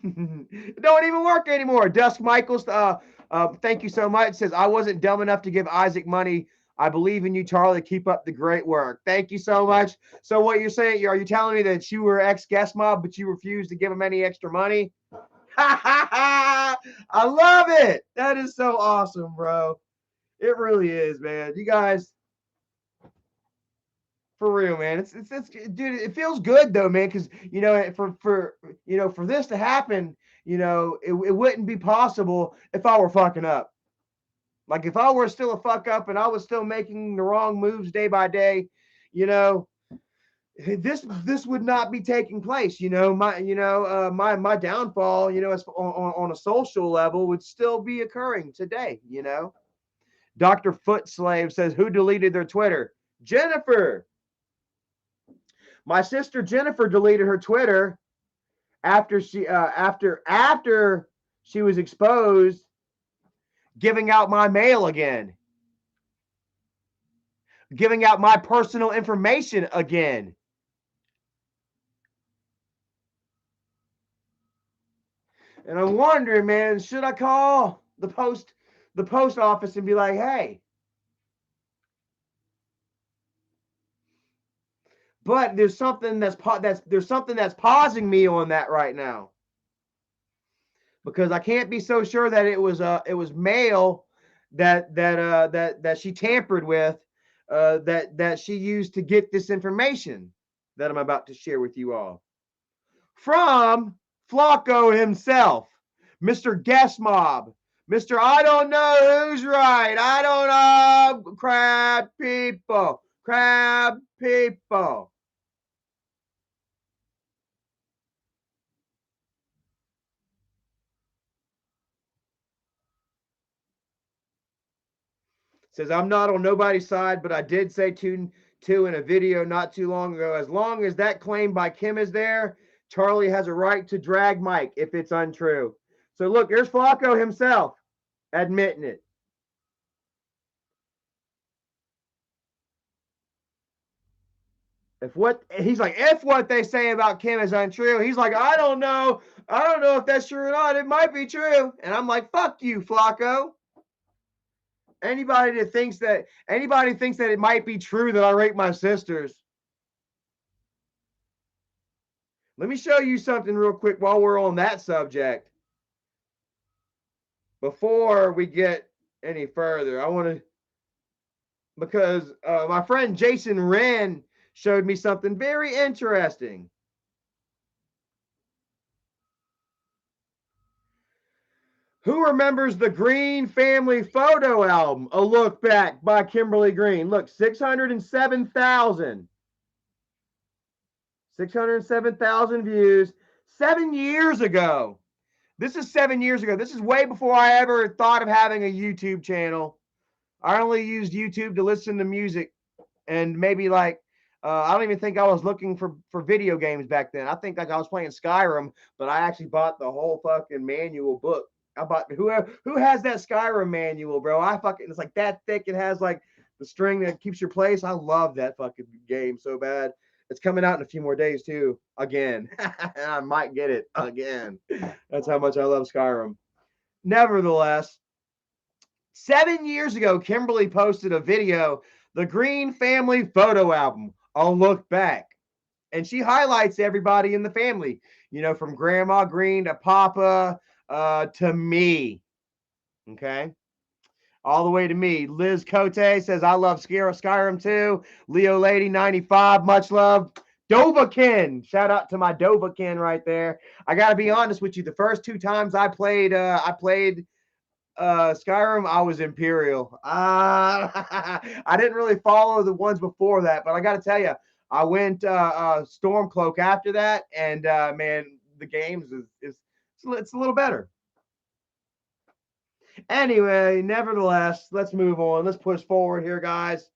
It don't even work anymore. Dusk Michaels, thank you so much. Says, I wasn't dumb enough to give Isaac money. I believe in you, Charlie. Keep up the great work. Thank you so much. So what you're saying, are you telling me that you were ex-guest mob, but you refused to give him any extra money? I love it. That is so awesome, bro. It really is, man. You guys, for real, man. It's dude, it feels good though, man, because for this to happen, it wouldn't be possible if I were fucking up. Like if I were still a fuck up and I was still making the wrong moves day by day, this would not be taking place. My downfall, as on a social level would still be occurring today. Dr. Footslave says, who deleted their Twitter? Jennifer. My sister Jennifer deleted her Twitter after she was exposed giving out my mail again, giving out my personal information again. And I'm wondering, man, should I call the post office and be like, hey? But there's something that's pausing me on that right now, because I can't be so sure that it was mail that she tampered with, that she used to get this information that I'm about to share with you all from Flacco himself, Mr. Guest Mob, Mr. I don't know who's right. I don't know. Crab people. Says, I'm not on nobody's side, but I did say two in a video not too long ago. As long as that claim by Kim is there, Charlie has a right to drag Mike if it's untrue. So look, here's Flacco himself admitting it. If what they say about Kim is untrue, he's like, I don't know if that's true or not. It might be true. And I'm like, fuck you, Flacco. Anybody thinks that it might be true that I rape my sisters. Let me show you something real quick while we're on that subject. Before we get any further, I want to, because my friend Jason Wren showed me something very interesting. Who remembers the Green Family Photo Album, A Look Back by Kimberly Green? Look, 607,000 views 7 years ago. This is 7 years ago. This is way before I ever thought of having a YouTube channel. I only used YouTube to listen to music, and maybe I don't even think I was looking for video games back then. I think I was playing Skyrim, but I actually bought the whole fucking manual book. I bought who has that Skyrim manual, bro? It's like that thick. It has like the string that keeps your place. I love that fucking game so bad. It's coming out in a few more days too. Again, I might get it again. That's how much I love Skyrim. Nevertheless, 7 years ago, Kimberly posted a video, the Green Family Photo Album, A Look Back. And she highlights everybody in the family, from Grandma Green to Papa to me. Okay. All the way to me. Liz Cote says, I love Skyrim too. Leo Lady 95, much love. Dovakin. Shout out to my Dovakin right there. I got to be honest with you. The first 2 times I played Skyrim, I was Imperial. I didn't really follow the ones before that, but I got to tell you, I went Stormcloak after that, and man, the games it's a little better. Anyway, nevertheless, let's move on. Let's push forward here, guys,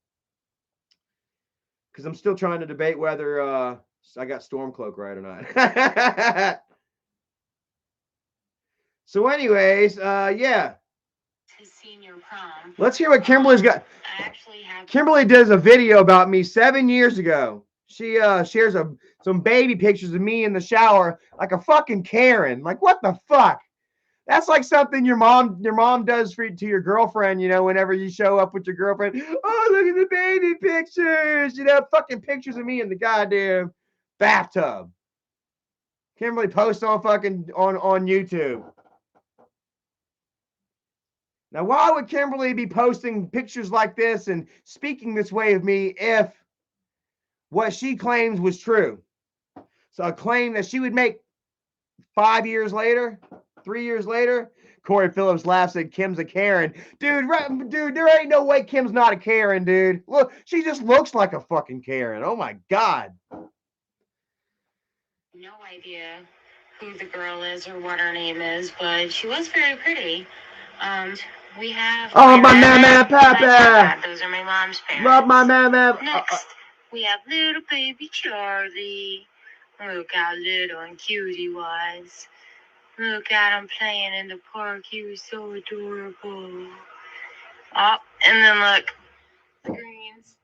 because I'm still trying to debate whether I got Stormcloak right or not. So, anyways, yeah. Senior prom. Let's hear what Kimberly's got. Kimberly does a video about me 7 years ago. She shares some baby pictures of me in the shower like a fucking Karen. Like, what the fuck? That's like something your mom does to your girlfriend, you know, whenever you show up with your girlfriend. Oh, look at the baby pictures, you know, fucking pictures of me in the goddamn bathtub. Kimberly posts on fucking on YouTube. Now, why would Kimberly be posting pictures like this and speaking this way of me if what she claims was true? So a claim that she would make 5 years later, 3 years later. Corey Phillips laughs at Kim's a Karen. Dude, there ain't no way Kim's not a Karen, dude. Look, she just looks like a fucking Karen. Oh my God. No idea who the girl is or what her name is, but she was very pretty. We have. Oh, my mama, papa. Those are my mom's parents. Love my mama. Next, we have little baby Charlie. Look how little and cute he was. Look at him playing in the park. He was so adorable. Oh, and then look, screens.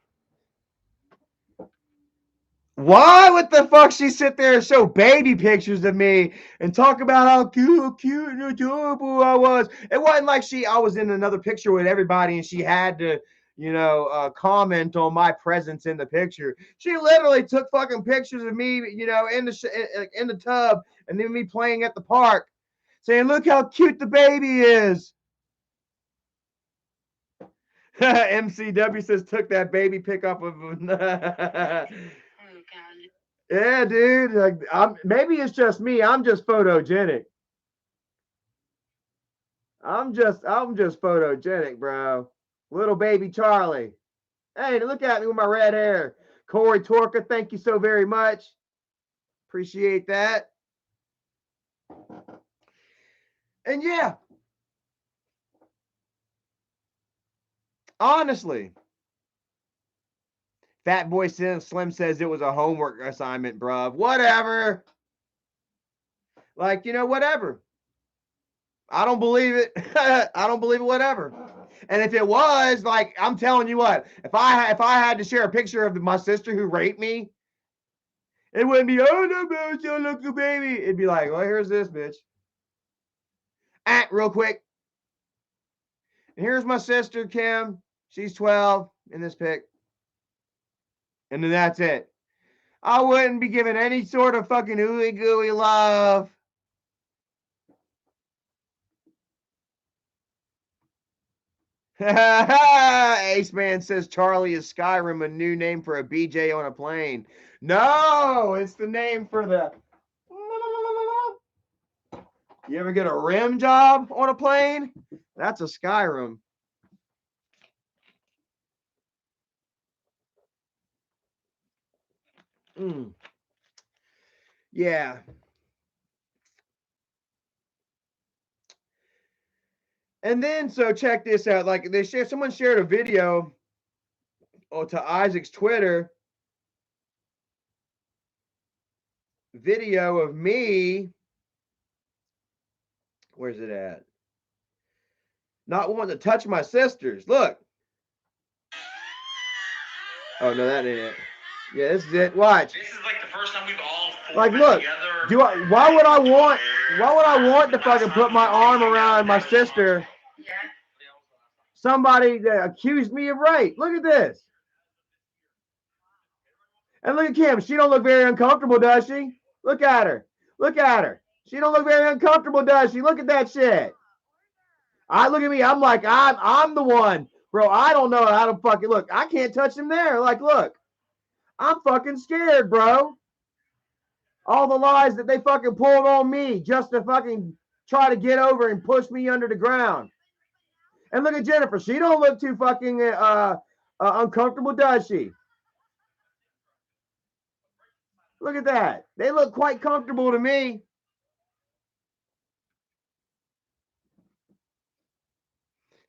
Why would the fuck she sit there and show baby pictures of me and talk about how cute and adorable I was? It wasn't like I was in another picture with everybody and she had to, you know, comment on my presence in the picture. She literally took fucking pictures of me, you know, in the tub and then me playing at the park, saying, "Look how cute the baby is." MCW says took that baby pic up of. Yeah, dude. Like, maybe it's just me. I'm just photogenic. I'm just photogenic, bro. Little baby Charlie. Hey, look at me with my red hair. Corey Torka, thank you so very much. Appreciate that. And yeah, honestly, Fat Boy Slim says it was a homework assignment, bruv. Whatever. Like, you know, whatever. I don't believe it. I don't believe it, whatever. And if it was, like, I'm telling you what, if I had to share a picture of my sister who raped me, it wouldn't be, oh no, baby, you look the baby. It'd be like, well, here's this bitch. Real quick. And here's my sister, Kim. She's 12 in this pic. And then that's it. I wouldn't be giving any sort of fucking ooey gooey love. Ace Man says Charlie is Skyrim, a new name for a BJ on a plane. No, it's the name for the. You ever get a rim job on a plane? That's a Skyrim. Yeah. And then, so check this out. Like, someone shared a video to Isaac's Twitter. Video of me. Where's it at? Not wanting to touch my sisters. Look. Oh no, that ain't it. Yeah, this is it. Watch. This is like the first time we've all like, look. Why would I want to fucking put my arm around my sister? Yeah. Somebody that accused me of rape. Look at this. And look at Kim. She don't look very uncomfortable, does she? Look at her. Look at her. She don't look very uncomfortable, does she? Look at that shit. Look at me. I'm like, I'm the one. Bro, I don't know how to fucking look. I can't touch him there. Like, look. I'm fucking scared, bro. All the lies that they fucking pulled on me just to fucking try to get over and push me under the ground. And look at Jennifer. She don't look too fucking uncomfortable, does she? Look at that. They look quite comfortable to me.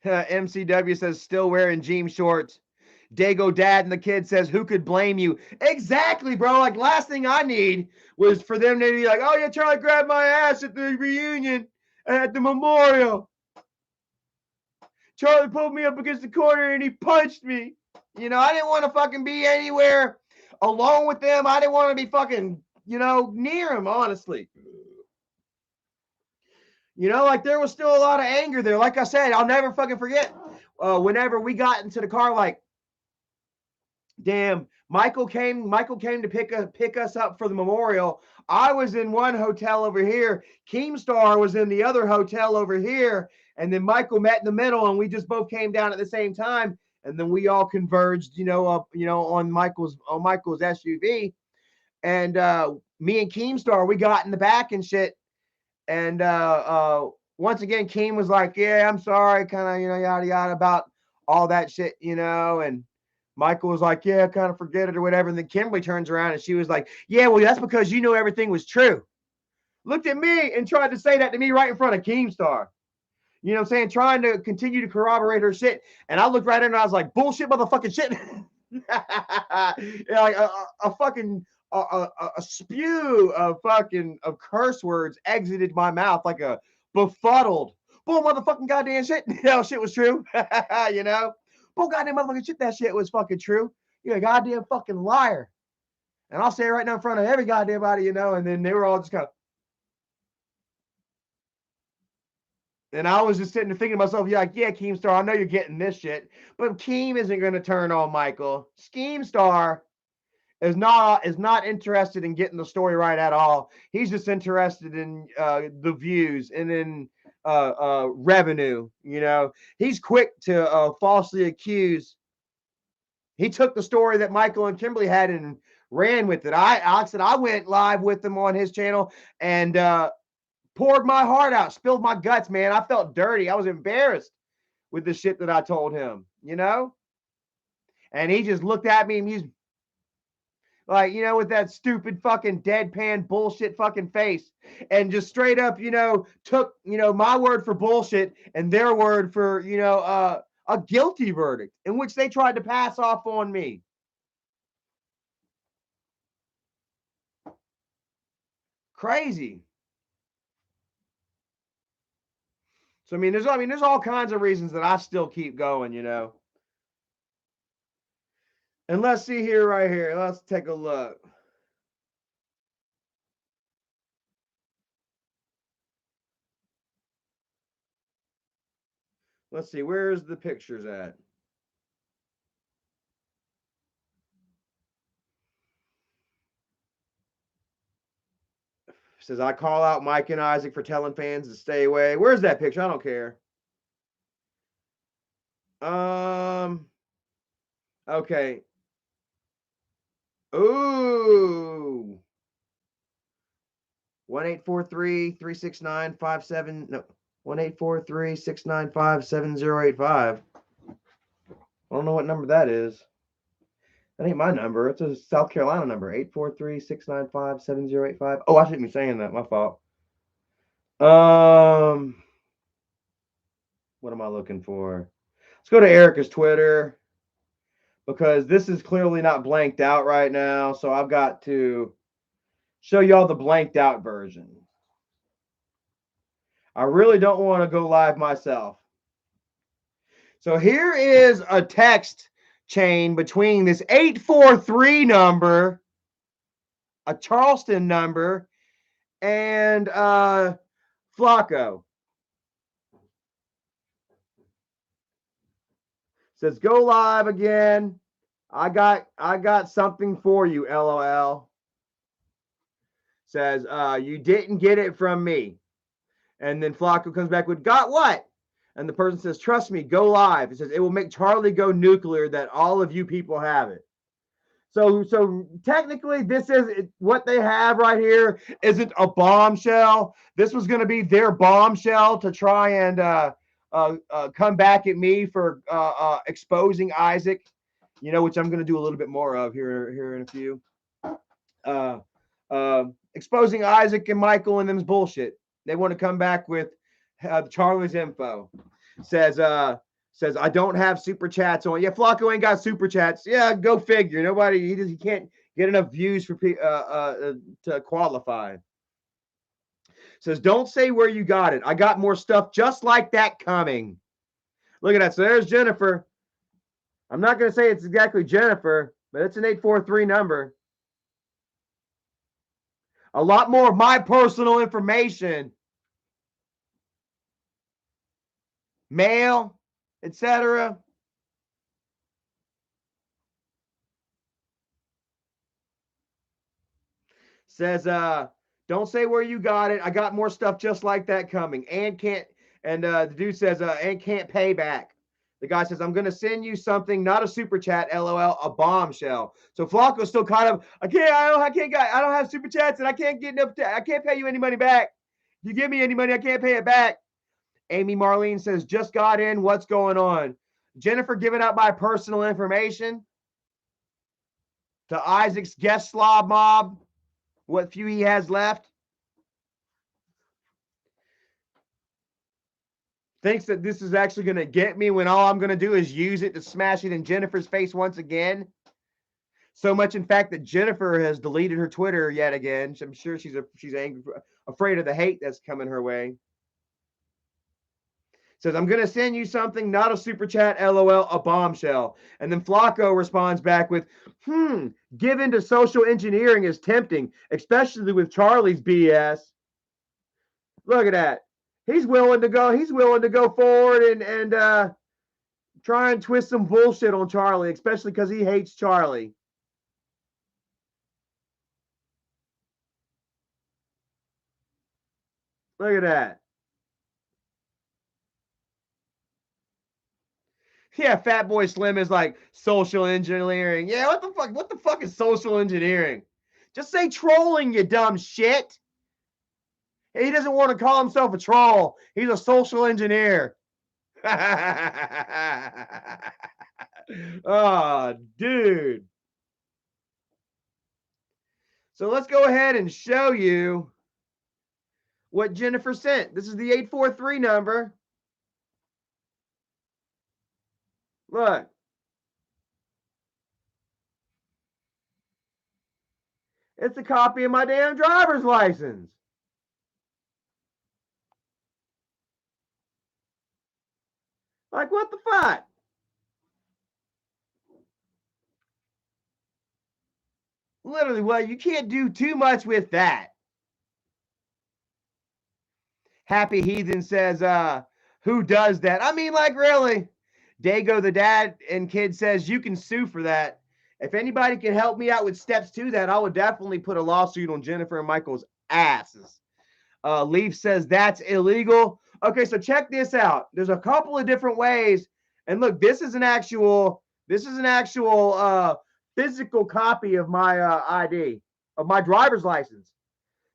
MCW says still wearing jean shorts. Dago Dad and the kid says, who could blame you? Exactly, bro. Like, last thing I need was for them to be like, oh, yeah, Charlie grabbed my ass at the reunion at the memorial. Charlie pulled me up against the corner and he punched me. You know, I didn't want to fucking be anywhere alone with them. I didn't want to be fucking, near them, honestly. Like there was still a lot of anger there. Like I said, I'll never fucking forget whenever we got into the car, like, damn, Michael came to pick us up for the memorial. I was in one hotel over here. Keemstar was in the other hotel over here. And then Michael met in the middle, and we just both came down at the same time. And then we all converged, up, on Michael's SUV. And me and Keemstar, we got in the back and shit. And once again, Keem was like, yeah, I'm sorry, kind of, yada, yada about all that shit, and Michael was like, yeah, kind of forget it or whatever. And then Kimberly turns around and she was like, yeah, well, that's because everything was true. Looked at me and tried to say that to me right in front of Keemstar. You know what I'm saying? Trying to continue to corroborate her shit. And I looked right at her and I was like, bullshit, motherfucking shit. Like a fucking a spew of curse words exited my mouth like a befuddled bull motherfucking goddamn shit. Shit was true. Bull goddamn motherfucking shit, that shit was fucking true. You're a goddamn fucking liar. And I'll say it right now in front of every goddamn body, and then they were all just kind of. And I was just sitting there thinking to myself, yeah, Keemstar, I know you're getting this shit, but Keem isn't going to turn on Michael. Keemstar is not interested in getting the story right at all. He's just interested in the views and in revenue. He's quick to falsely accuse. He took the story that Michael and Kimberly had and ran with it. I went live with them on his channel and poured my heart out, spilled my guts, man. I felt dirty. I was embarrassed with the shit that I told him, And he just looked at me and he's like, with that stupid fucking deadpan bullshit fucking face and just straight up, took, my word for bullshit and their word for, a guilty verdict in which they tried to pass off on me. Crazy. So, there's all kinds of reasons that I still keep going, And let's see here, right here. Let's take a look. Let's see. Where's the pictures at? Says, I call out Mike and Isaac for telling fans to stay away. Where's that picture? I don't care. Okay. Ooh. 1-843-369-57. No. 1-843-695-7085. I don't know what number that is. That ain't my number. It's a South Carolina number. 843-695-7085. Oh, I shouldn't be saying that. My fault. What am I looking for? Let's go to Erica's Twitter because this is clearly not blanked out right now. So I've got to show y'all the blanked out version. I really don't want to go live myself. So here is a text chain between this 843 number, a Charleston number, and Flacco. Says, go live again. I got something for you, LOL. Says, you didn't get it from me. And then Flacco comes back with, got what? And the person says, trust me, go live. It says, it will make Charlie go nuclear that all of you people have it. So technically, this is what they have right here. Isn't a bombshell. This was going to be their bombshell to try and come back at me for exposing Isaac, which I'm going to do a little bit more of here in a few. Exposing Isaac and Michael and them's bullshit. They want to come back with Charlie's info. Says I don't have super chats on. Yeah, Flacco ain't got super chats. Yeah, go figure. Nobody. He can't get enough views for to qualify. Says, don't say where you got it. I got more stuff just like that coming. Look at that. So there's Jennifer. I'm not going to say it's exactly Jennifer, But it's an 843 number. A lot more of my personal information, mail, etc. Says, don't say where you got it. I got more stuff just like that coming. And can't, and the dude says, and can't pay back. The guy says, I'm going to send you something, not a super chat, LOL, a bombshell. So Flacco's still kind of, I don't have super chats and I can't pay you any money back. If you give me any money, I can't pay it back. Amy Marlene says, just got in. What's going on? Jennifer giving out my personal information to Isaac's guest slob mob. What few he has left. Thinks that this is actually going to get me when all I'm going to do is use it to smash it in Jennifer's face once again. So much, in fact, that Jennifer has deleted her Twitter yet again. I'm sure she's angry, afraid of the hate that's coming her way. Says, I'm going to send you something, not a super chat, LOL, a bombshell. And then Flacco responds back with, give in to social engineering is tempting, especially with Charlie's BS. Look at that. He's willing to go forward and try and twist some bullshit on Charlie, especially because he hates Charlie. Look at that. Yeah, Fat Boy Slim is like social engineering. Yeah, what the fuck? What the fuck is social engineering? Just say trolling, you dumb shit. He doesn't want to call himself a troll. He's a social engineer. Oh, dude. So let's go ahead and show you what Jennifer sent. This is the 843 number. Look. It's a copy of my damn driver's license. Like, what the fuck? Literally, well, you can't do too much with that. Happy Heathen says, who does that? I mean, like, really? Dago, the dad and kid, says, you can sue for that. If anybody can help me out with steps to that, I would definitely put a lawsuit on Jennifer and Michael's asses. Leaf says, that's illegal. Okay, so check this out. There's a couple of different ways. And look, this is an actual physical copy of my ID, of my driver's license.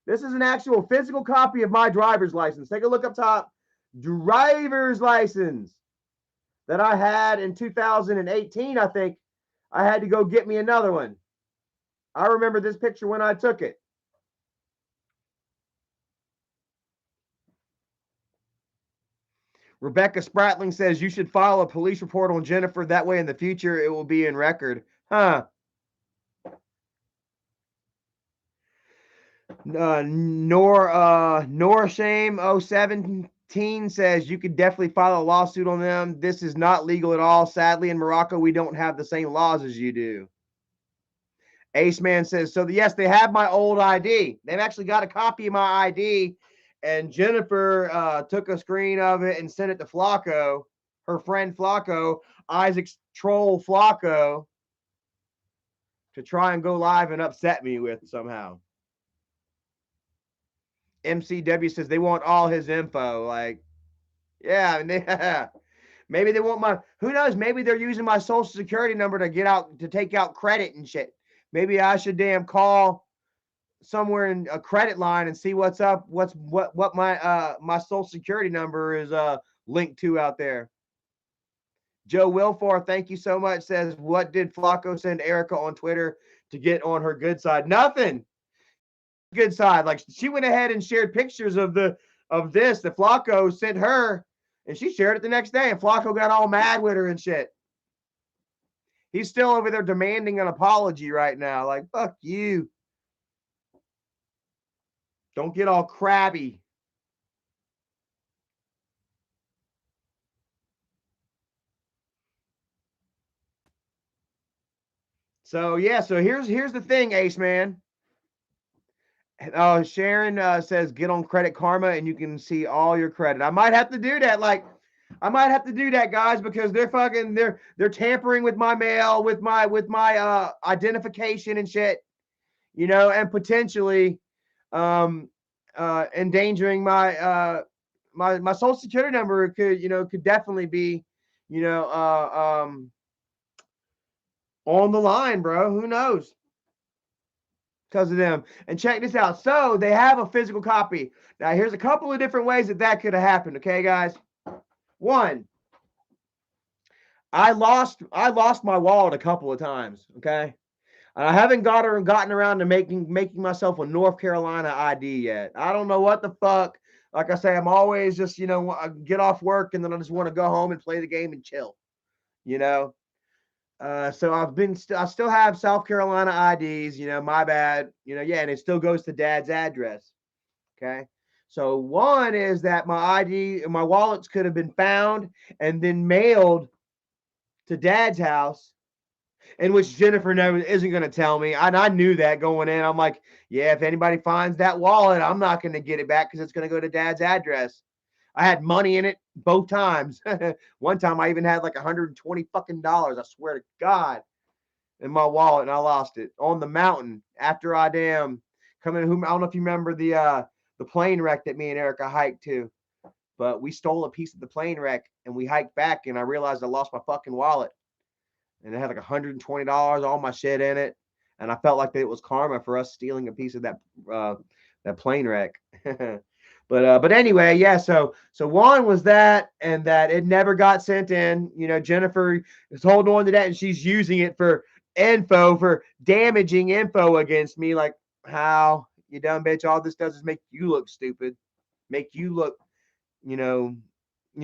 This is an actual physical copy of my driver's license. Take a look up top. Driver's license that I had in 2018, I think. I had to go get me another one. I remember this picture when I took it. Rebecca Spratling says you should file a police report on Jennifer. That way in the future it will be in record. Huh. Nor Shame 017 says you could definitely file a lawsuit on them. This is not legal at all. Sadly, in Morocco, we don't have the same laws as you do. Ace Man says, so yes, they have my old ID. They've actually got a copy of my ID. And Jennifer took a screen of it and sent it to Flacco, her friend Flacco, Isaac's troll Flacco, to try and go live and upset me with somehow. MCW says they want all his info. Like, yeah, maybe they want my, who knows? Maybe they're using my social security number to take out credit and shit. Maybe I should damn call somewhere in a credit line and see what's up, what my social security number is linked to out there. Joe Wilfor, thank you so much, says, what did Flacco send Erica on Twitter to get on her good side? Nothing. Good side. Like, she went ahead and shared pictures of this that Flacco sent her, and she shared it the next day, and Flacco got all mad with her and shit. He's still over there demanding an apology right now. Like, fuck you. Don't get all crabby. So yeah, so here's the thing, Ace man. Sharon says get on Credit Karma and you can see all your credit. I might have to do that. Like, I might have to do that, guys, because they're tampering with my mail, with my identification and shit, and potentially endangering my social security number. Could definitely be, you know, on the line, bro. Who knows? Because of them. And check this out. So they have a physical copy. Now, here's a couple of different ways that could have happened. Okay, guys. One, I lost my wallet a couple of times. Okay, and I haven't gotten around to making myself a North Carolina ID yet. I don't know what the fuck. Like I say, I'm always just I get off work and then I just want to go home and play the game and chill. You know. So I still have South Carolina IDs. My bad. Yeah, and it still goes to Dad's address. Okay. So one is that my wallets could have been found and then mailed to Dad's house, in which Jennifer isn't going to tell me. I knew that going in. I'm like, yeah, if anybody finds that wallet, I'm not going to get it back because it's going to go to Dad's address. I had money in it both times. One time I even had like 120 fucking dollars. I swear to God, in my wallet, and I lost it on the mountain after I coming. I don't know if you remember the plane wreck that me and Erica hiked to, but we stole a piece of the plane wreck and we hiked back, and I realized I lost my fucking wallet, and it had like $120, all my shit in it, and I felt like that it was karma for us stealing a piece of that plane wreck. But anyway, yeah. So one was that, and that it never got sent in. Jennifer is holding on to that, and she's using it for damaging info against me. Like, how you dumb bitch? All this does is make you look stupid, make you look,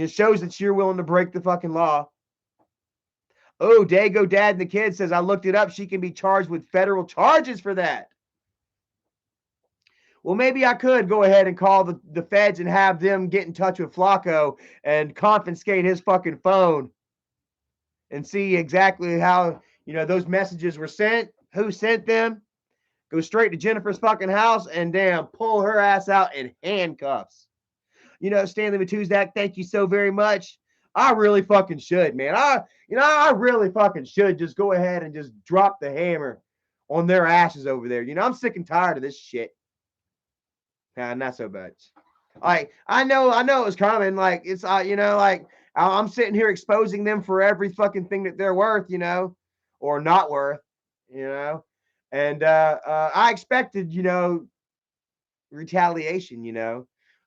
shows that you're willing to break the fucking law. Oh, Dago Dad and the kid says I looked it up. She can be charged with federal charges for that. Well, maybe I could go ahead and call the feds and have them get in touch with Flacco and confiscate his fucking phone and see exactly how, those messages were sent, who sent them, go straight to Jennifer's fucking house and damn, pull her ass out in handcuffs. Stanley Matuzak, thank you so very much. I really fucking should, man. I really fucking should just go ahead and just drop the hammer on their asses over there. I'm sick and tired of this shit. Nah, not so much. Like, I know it was coming. Like, it's like I'm sitting here exposing them for every fucking thing that they're worth, or not worth, and I expected, retaliation,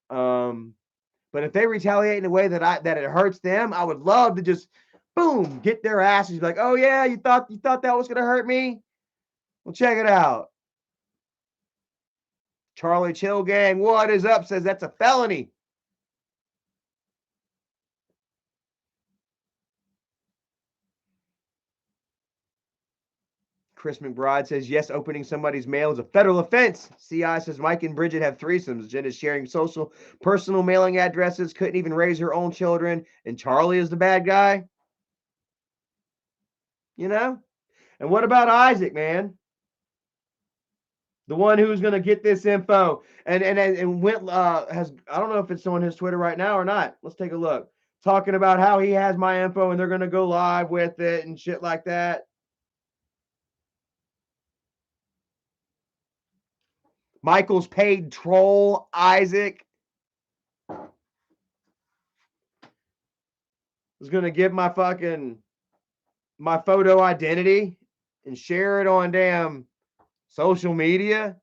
but if they retaliate in a way that it hurts them, I would love to just boom get their asses. Like, oh yeah, you thought that was gonna hurt me? Well, check it out. Charlie Chill Gang, what is up? Says that's a felony. Chris McBride says, yes, opening somebody's mail is a federal offense. CI says, Mike and Bridget have threesomes. Jen is sharing personal mailing addresses, couldn't even raise her own children, and Charlie is the bad guy. And what about Isaac, man? The one who's going to get this info. And went, has, I don't know if it's on his Twitter right now or not. Let's take a look. Talking about how he has my info and they're going to go live with it and shit like that. Michael's paid troll, Isaac, is going to give my photo identity and share it on damn social media.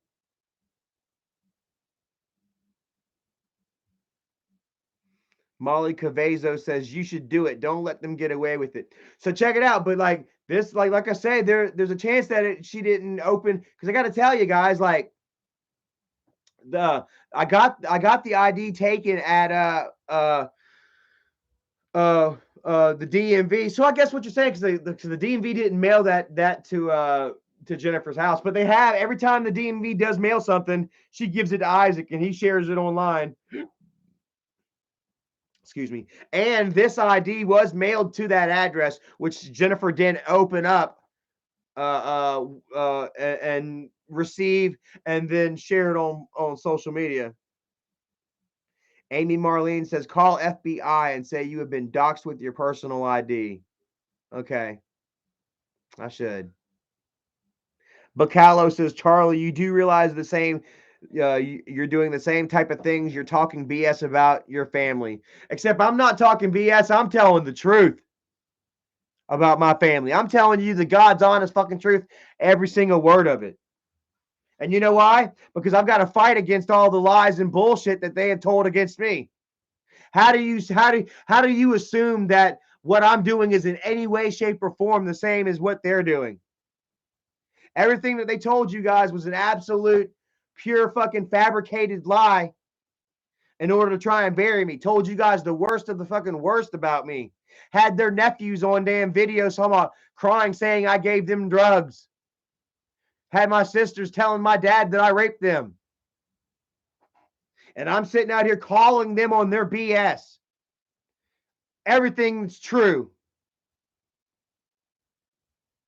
Molly Cavazo says you should do it. Don't let them get away with it. So check it out. But like this, like I say, there's a chance that she didn't open, because I got to tell you guys, like, I got the ID taken at the DMV. So I guess what you're saying, because the DMV didn't mail that to Jennifer's house, but they have, every time the DMV does mail something, she gives it to Isaac and he shares it online. Excuse me. And this ID was mailed to that address, which Jennifer didn't open up and receive and then share it on social media. Amy Marlene says, call FBI and say you have been doxxed with your personal ID. Okay, I should. Bacalo says, Charlie, you do realize the same. You're doing the same type of things. You're talking BS about your family. Except I'm not talking BS. I'm telling the truth about my family. I'm telling you the God's honest fucking truth, every single word of it. And you know why? Because I've got to fight against all the lies and bullshit that they have told against me. How do you assume that what I'm doing is in any way, shape, or form the same as what they're doing? Everything that they told you guys was an absolute, pure fucking fabricated lie in order to try and bury me. Told you guys the worst of the fucking worst about me. Had their nephews on damn videos crying saying I gave them drugs. Had my sisters telling my dad that I raped them. And I'm sitting out here calling them on their BS. Everything's true.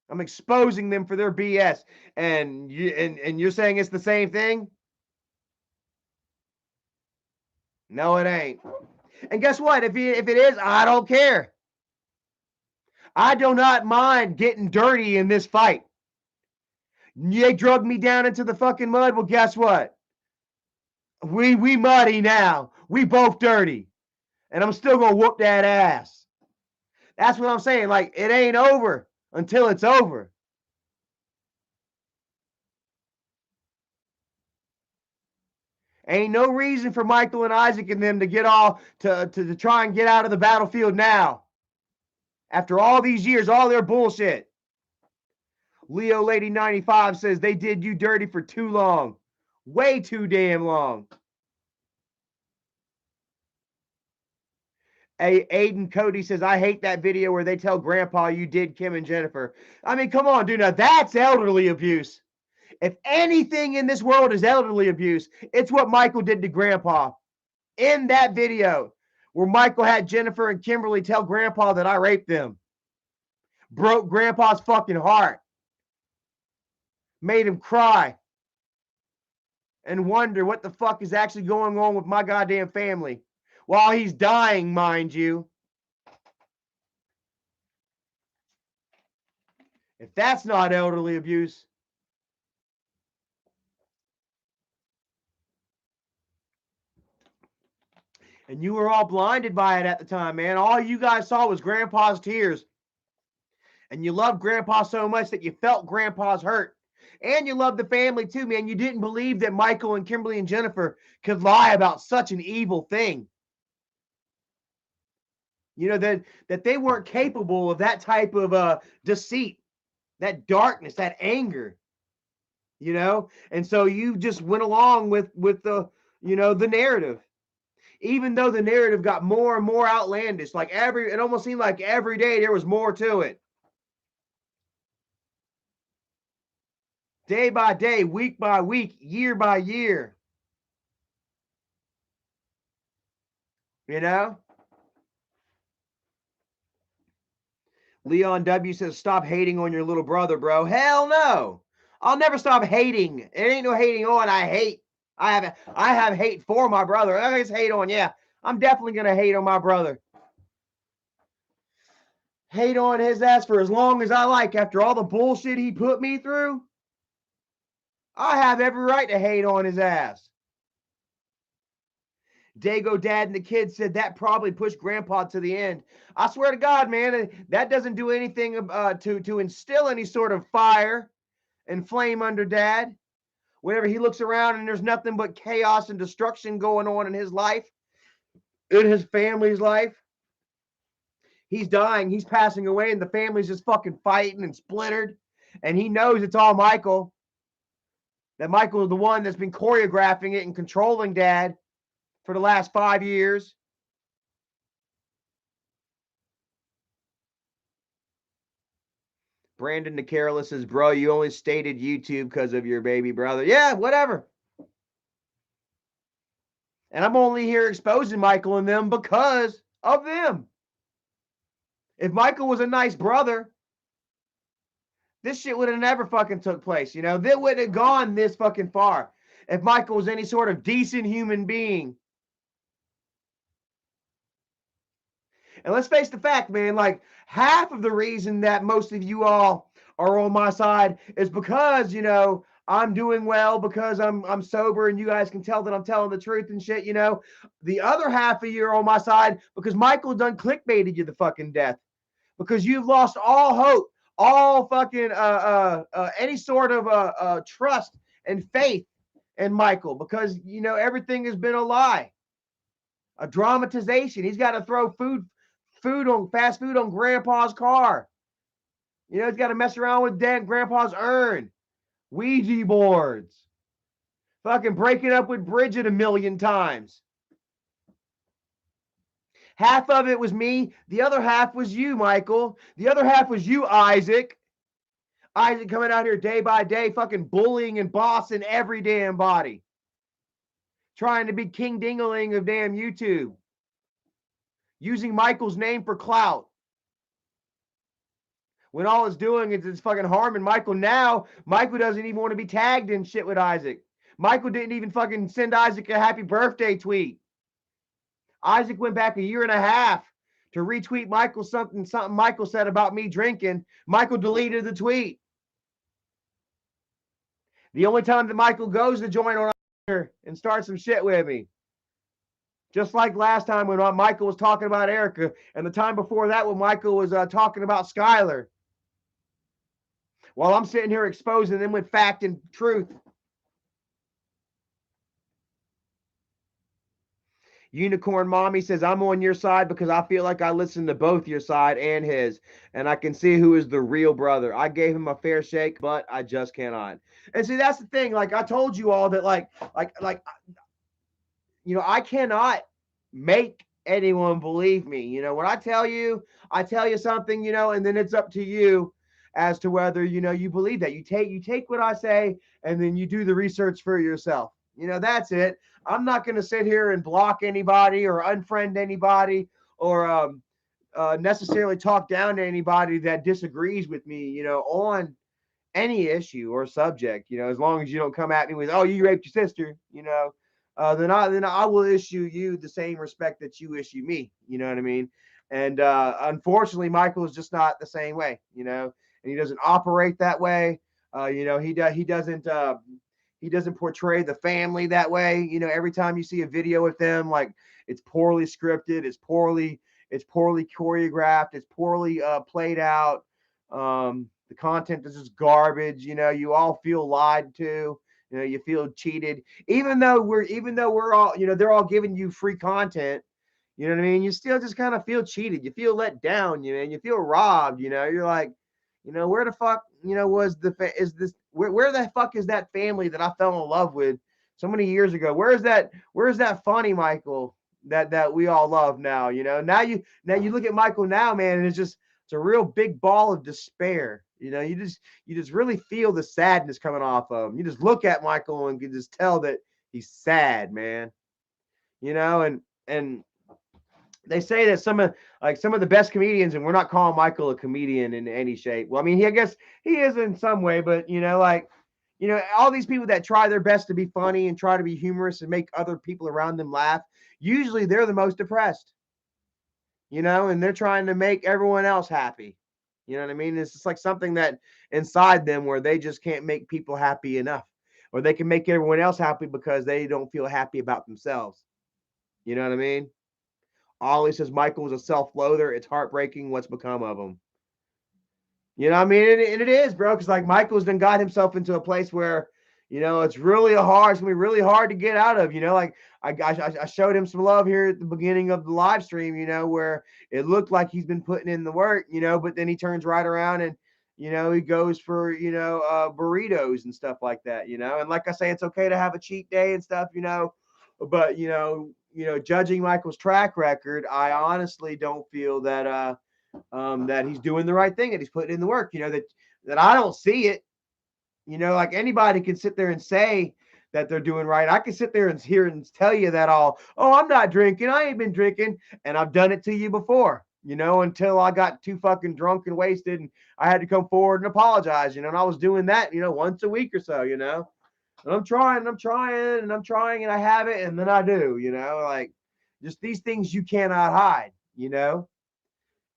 I'm exposing them for their BS. And you're saying it's the same thing? No, it ain't. And guess what? If it is, I don't care. I do not mind getting dirty in this fight. They drugged me down into the fucking mud. Well, guess what? We muddy now. We both dirty. And I'm still gonna whoop that ass. That's what I'm saying. Like, it ain't over until it's over. Ain't no reason for Michael and Isaac and them to get all to try and get out of the battlefield now. After all these years, all their bullshit. Leo Lady 95 says they did you dirty for too long. Way too damn long. Aiden Cody says, I hate that video where they tell Grandpa you did Kim and Jennifer. I mean, come on, dude. Now that's elderly abuse. If anything in this world is elderly abuse, it's what Michael did to Grandpa. In that video where Michael had Jennifer and Kimberly tell Grandpa that I raped them. Broke Grandpa's fucking heart. Made him cry. And wonder what the fuck is actually going on with my goddamn family. While he's dying, mind you. If that's not elderly abuse. And you were all blinded by it at the time, man. All you guys saw was Grandpa's tears. And you loved Grandpa so much that you felt Grandpa's hurt. And you loved the family too, man. You didn't believe that Michael and Kimberly and Jennifer could lie about such an evil thing. You know, that they weren't capable of that type of deceit, that darkness, that anger. You know? And so you just went along with the, you know, the narrative. Even though the narrative got more and more outlandish, like it almost seemed like every day there was more to it. Day by day, week by week, year by year. You know? Leon W says, stop hating on your little brother, bro. Hell no. I'll never stop hating. It ain't no hating on. I hate. I have hate for my brother. I just hate on, yeah. I'm definitely going to hate on my brother. Hate on his ass for as long as I like. After all the bullshit he put me through, I have every right to hate on his ass. Dago Dad and the kids said that probably pushed Grandpa to the end. I swear to God, man, that doesn't do anything to instill any sort of fire and flame under Dad. Whenever he looks around and there's nothing but chaos and destruction going on in his life, in his family's life. He's dying, he's passing away, and the family's just fucking fighting and splintered. And he knows it's all Michael. That Michael is the one that's been choreographing it and controlling Dad for the last 5 years. Brandon DeCarola says, bro, you only stated YouTube because of your baby brother. Yeah, whatever. And I'm only here exposing Michael and them because of them. If Michael was a nice brother, This shit would have never fucking took place, you know? That wouldn't have gone this fucking far if Michael was any sort of decent human being. And let's face the fact, man, like half of the reason that most of you all are on my side is because, you know, I'm doing well, because I'm sober and you guys can tell that I'm telling the truth and shit, you know. The other half of you are on my side because Michael done clickbaited you the fucking death. Because you've lost all hope, all fucking any sort of trust and faith in Michael, because you know everything has been a lie, a dramatization. He's got to throw fast food on Grandpa's car. You know, he's got to mess around with Grandpa's urn, Ouija boards, fucking breaking up with Bridget a million times. Half of it was me. The other half was you, Michael. The other half was you, Isaac. Isaac coming out here day by day, fucking bullying and bossing every damn body. Trying to be king dingaling of damn YouTube. Using Michael's name for clout. When all it's doing is it's fucking harming Michael. Now, Michael doesn't even want to be tagged in shit with Isaac. Michael didn't even fucking send Isaac a happy birthday tweet. Isaac went back a year and a half to retweet Michael something Michael said about me drinking. Michael deleted the tweet. The only time that Michael goes to join on here and start some shit with me. Just like last time when Michael was talking about Erica, and the time before that when Michael was talking about Skylar. While I'm sitting here exposing them with fact and truth. Unicorn Mommy says, I'm on your side because I feel like I listen to both your side and his, and I can see who is the real brother. I gave him a fair shake, but I just cannot. And see, that's the thing. Like I told you all that, like, you know, I cannot make anyone believe me. You know, when I tell you something, you know, and then it's up to you as to whether, you know, you believe that. You take what I say and then you do the research for yourself. You know, that's it. I'm not going to sit here and block anybody or unfriend anybody or necessarily talk down to anybody that disagrees with me, you know, on any issue or subject. You know, as long as you don't come at me with, oh, you raped your sister, you know, then I will issue you the same respect that you issue me. You know what I mean? And unfortunately, Michael is just not the same way, you know, and he doesn't operate that way. You know, he doesn't portray the family that way. You know, every time you see a video with them, like it's poorly scripted, it's poorly choreographed, it's poorly played out. The content is just garbage. You know, you all feel lied to. You know, you feel cheated, even though we're all, you know, they're all giving you free content. You know what I mean? You still just kind of feel cheated. You feel let down. You feel robbed. You know, you're like, you know, where the fuck, you know, where the fuck is that family that I fell in love with so many years ago? Where's that funny Michael that we all love now? You know, now you look at Michael now, man, and it's a real big ball of despair. You know, you just really feel the sadness coming off of him. You just look at Michael and can just tell that he's sad, man. You know, and they say that some of the best comedians, and we're not calling Michael a comedian in any shape. Well, I mean, I guess he is in some way, but you know, like, you know, all these people that try their best to be funny and try to be humorous and make other people around them laugh, usually they're the most depressed. You know, and they're trying to make everyone else happy. You know what I mean? It's just like something that inside them where they just can't make people happy enough, or they can make everyone else happy because they don't feel happy about themselves. You know what I mean? Ollie says Michael was a self-loather. It's heartbreaking what's become of him. You know what I mean? And it is, bro, because like Michael's then got himself into a place where, you know, it's going to be really hard to get out of. You know, like I showed him some love here at the beginning of the live stream, you know, where it looked like he's been putting in the work, you know, but then he turns right around and, you know, he goes for, you know, burritos and stuff like that, you know. And like I say, it's okay to have a cheat day and stuff, you know, but, you know, judging Michael's track record, I honestly don't feel that that he's doing the right thing, that he's putting in the work, you know, that I don't see it. You know, like anybody can sit there and say that they're doing right. I can sit there and hear and tell you that oh, I'm not drinking. I ain't been drinking. And I've done it to you before. you know, until I got too fucking drunk and wasted and I had to come forward and apologize, you know, and I was doing that, you know, once a week or so, you know, and I'm trying and I have it and then I do, you know, like just these things you cannot hide, you know,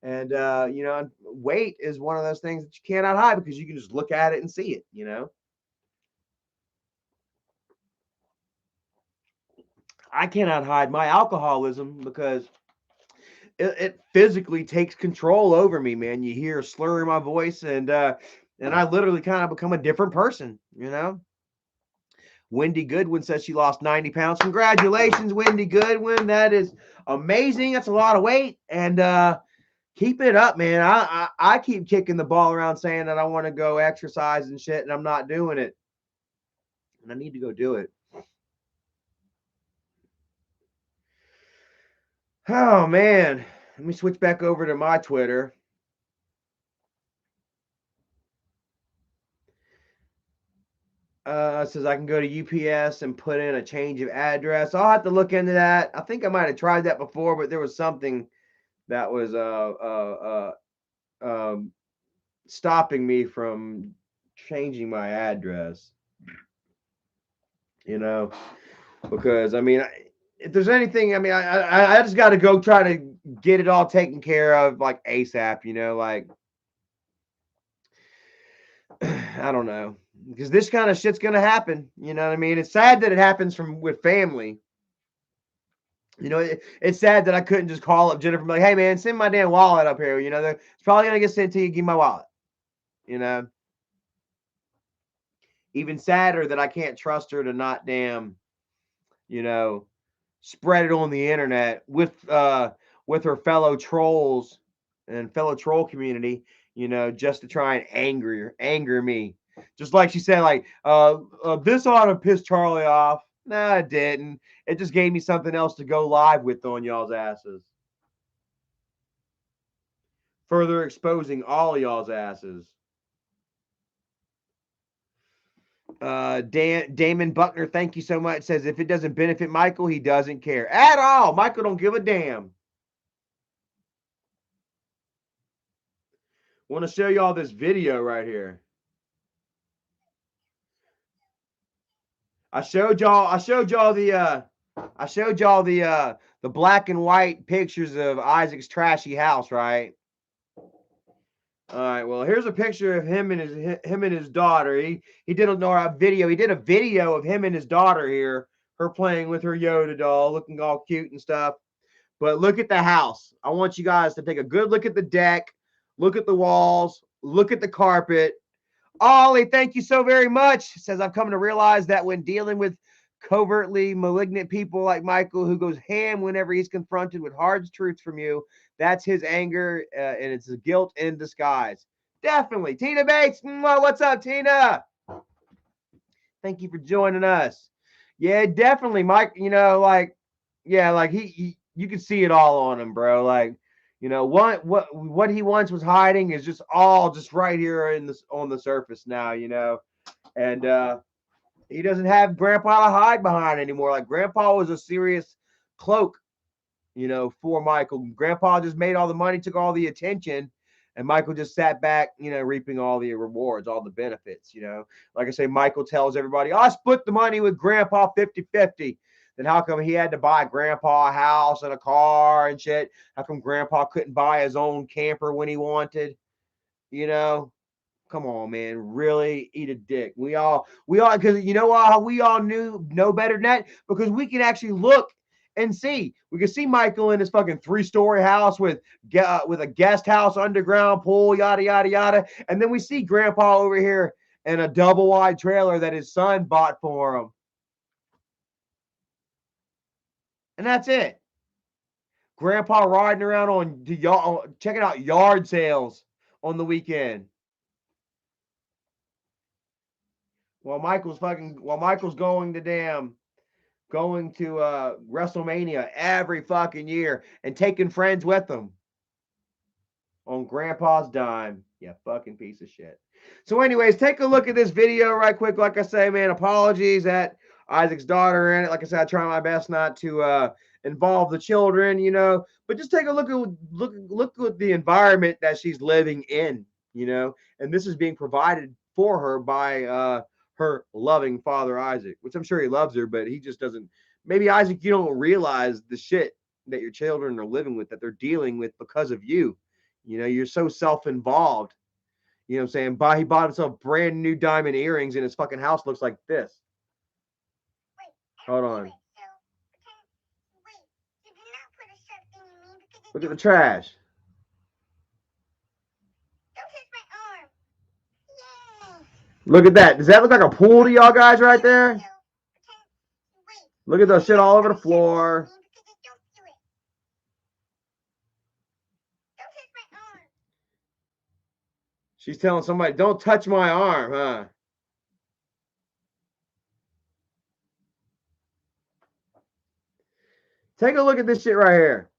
and, you know, weight is one of those things that you cannot hide because you can just look at it and see it, you know. I cannot hide my alcoholism because it physically takes control over me, man. You hear a slur in my voice, and I literally kind of become a different person, you know. Wendy Goodwin says she lost 90 pounds. Congratulations, Wendy Goodwin. That is amazing. That's a lot of weight, and keep it up, man. I keep kicking the ball around saying that I want to go exercise and shit, and I'm not doing it, and I need to go do it. Oh man, let me switch back over to my Twitter. Says I can go to UPS and put in a change of address. I'll have to look into that. I think I might have tried that before, but there was something that was stopping me from changing my address. You know, because I mean, if there's anything, I mean, I just got to go try to get it all taken care of like ASAP. You know, like I don't know, because this kind of shit's gonna happen. You know what I mean? It's sad that it happens from with family. You know, it's sad that I couldn't just call up Jennifer and be like, hey, man, send my damn wallet up here. You know, it's probably going to get sent to you. Give me my wallet. You know, even sadder that I can't trust her to not damn, you know, spread it on the internet with her fellow trolls and fellow troll community, you know, just to try and anger me. Just like she said, like, this ought to piss Charlie off. No, it didn't. It just gave me something else to go live with on y'all's asses. Further exposing all of y'all's asses. Damon Buckner, thank you so much. Says if it doesn't benefit Michael, he doesn't care at all. Michael don't give a damn. Want to show y'all this video right here. I showed y'all the black and white pictures of Isaac's trashy house, right? All right. Well, here's a picture of him and his daughter. He did a video. He did a video of him and his daughter here, her playing with her Yoda doll, looking all cute and stuff. But look at the house. I want you guys to take a good look at the deck, look at the walls, look at the carpet. Ollie, thank you so very much. Says I've come to realize that when dealing with covertly malignant people like Michael, who goes ham whenever he's confronted with hard truths from you, that's his anger, and it's a guilt in disguise. Definitely. Tina Bates, what's up, Tina? Thank you for joining us. Yeah, definitely, Mike. You know, like, yeah, like he you can see it all on him, bro. Like, you know, what he once was hiding is just all just right here in this on the surface now, you know. And he doesn't have Grandpa to hide behind anymore. Like Grandpa was a serious cloak, you know, for Michael. Grandpa just made all the money, took all the attention, and Michael just sat back, you know, reaping all the rewards, all the benefits, you know. Like I say, Michael tells everybody, I split the money with Grandpa 50-50. Then how come he had to buy Grandpa a house and a car and shit? How come Grandpa couldn't buy his own camper when he wanted? You know, come on, man, really eat a dick. We all, because you know how we all know better than that because we can actually look and see. We can see Michael in his fucking 3-story house with a guest house, underground pool, yada yada yada, and then we see Grandpa over here in a double wide trailer that his son bought for him, and that's it. Grandpa riding around on checking out yard sales on the weekend. While Michael's going to WrestleMania every fucking year and taking friends with him on Grandpa's dime. Yeah, fucking piece of shit. So, anyways, take a look at this video right quick. Like I say, man, apologies that Isaac's daughter in it. Like I said, I try my best not to involve the children, you know, but just take a look at the environment that she's living in, you know, and this is being provided for her by her loving father Isaac, which I'm sure he loves her, but he just doesn't. Maybe Isaac, you don't realize the shit that your children are living with, that they're dealing with because of you. You know, you're so self-involved. You know what I'm saying? He bought himself brand new diamond earrings and his fucking house looks like this. Hold on. Look at the trash. Look at that. Does that look like a pool to y'all guys right there? Look at the shit all over the floor. She's telling somebody, don't touch my arm, huh? Take a look at this shit right here.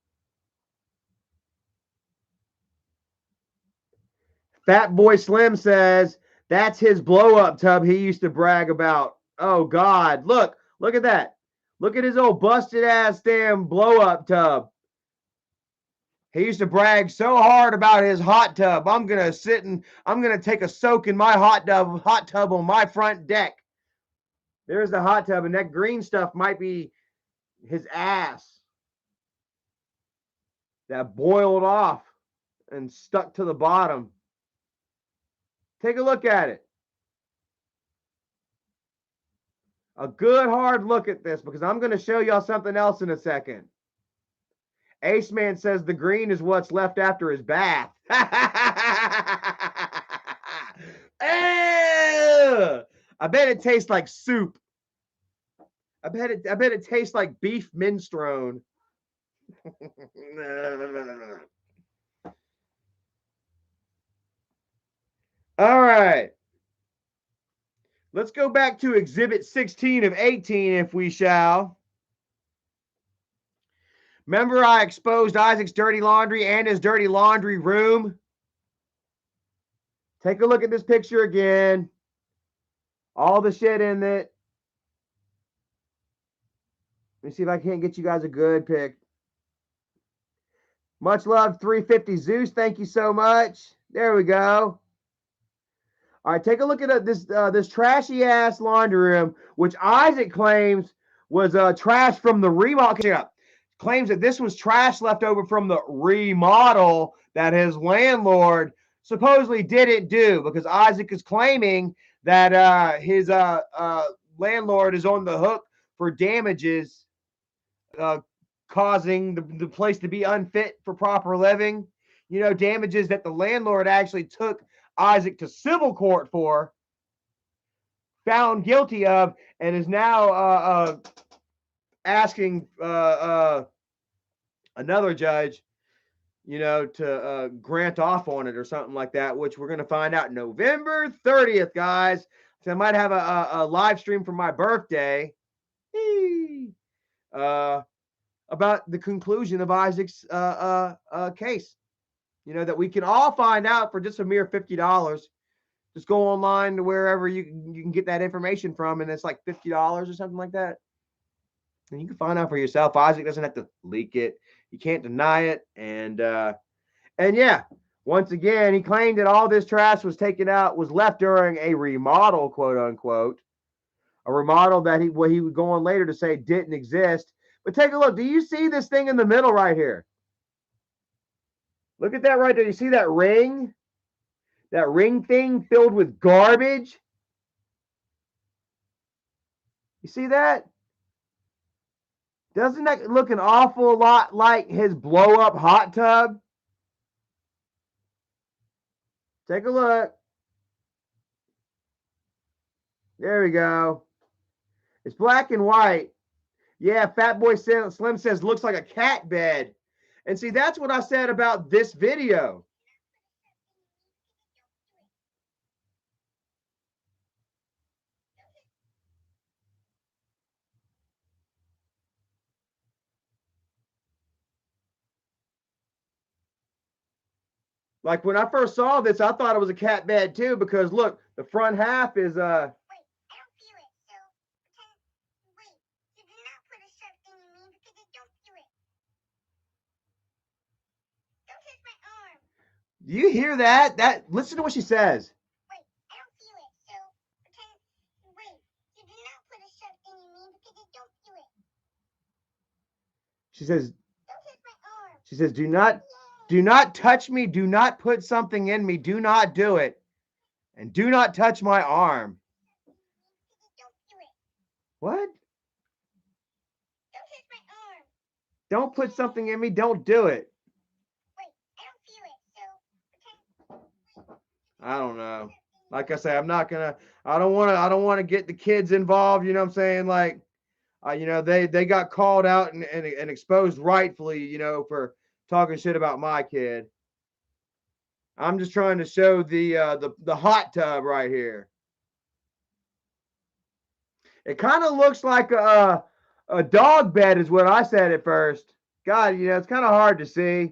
Fat Boy Slim says that's his blow-up tub he used to brag about. Oh, God. Look at that. Look at his old busted-ass damn blow-up tub. He used to brag so hard about his hot tub. I'm going to take a soak in my hot tub on my front deck. There's the hot tub, and that green stuff might be his ass that boiled off and stuck to the bottom. Take a look at it. A good hard look at this, because I'm going to show y'all something else in a second. Ace Man says the green is what's left after his bath. I bet it tastes like soup. I bet it tastes like beef minestrone. All right. Let's go back to Exhibit 16 of 18, if we shall. Remember I exposed Isaac's dirty laundry and his dirty laundry room? Take a look at this picture again. All the shit in it. Let me see if I can't get you guys a good pic. Much love, 350 Zeus. Thank you so much. There we go. All right, take a look at this trashy ass laundry room, which Isaac claims was trash from the remodel. Claims that this was trash left over from the remodel that his landlord supposedly didn't do, because Isaac is claiming that his landlord is on the hook for damages causing the place to be unfit for proper living. You know, damages that the landlord actually took Isaac to civil court for, found guilty of, and is now asking another judge, you know, to grant off on it or something like that, which we're going to find out November 30th, guys. So I might have a live stream for my birthday about the conclusion of Isaac's case. You know, that we can all find out for just a mere $50. Just go online to wherever you can get that information from, and it's like $50 or something like that. And you can find out for yourself. Isaac doesn't have to leak it. You can't deny it. And yeah, once again, he claimed that all this trash was left during a remodel, quote unquote. A remodel that he would go on later to say didn't exist. But take a look. Do you see this thing in the middle right here? Look at that right there. You see that ring? That ring thing filled with garbage? You see that? Doesn't that look an awful lot like his blow-up hot tub? Take a look. There we go. It's black and white. Yeah, Fat Boy Slim says looks like a cat bed. And see, that's what I said about this video. Like when I first saw this, I thought it was a cat bed too, because look, the front half is Do you hear that? Listen to what she says. Wait, I don't feel it. So pretend. Wait, you do not put a shove in you mean because I don't feel it. She says. Don't touch my arm. She says, do not touch me. Do not put something in me. Do not do it. And do not touch my arm. Don't feel it. What? Don't touch my arm. Don't put something in me. Don't do it. Wait, I don't feel it. So pretend. I don't know. Like I say, I'm not gonna. I don't want to get the kids involved. You know what I'm saying? Like, you know, they got called out and exposed rightfully. You know, for talking shit about my kid. I'm just trying to show the hot tub right here. It kind of looks like a dog bed, is what I said at first. God, you know, it's kind of hard to see.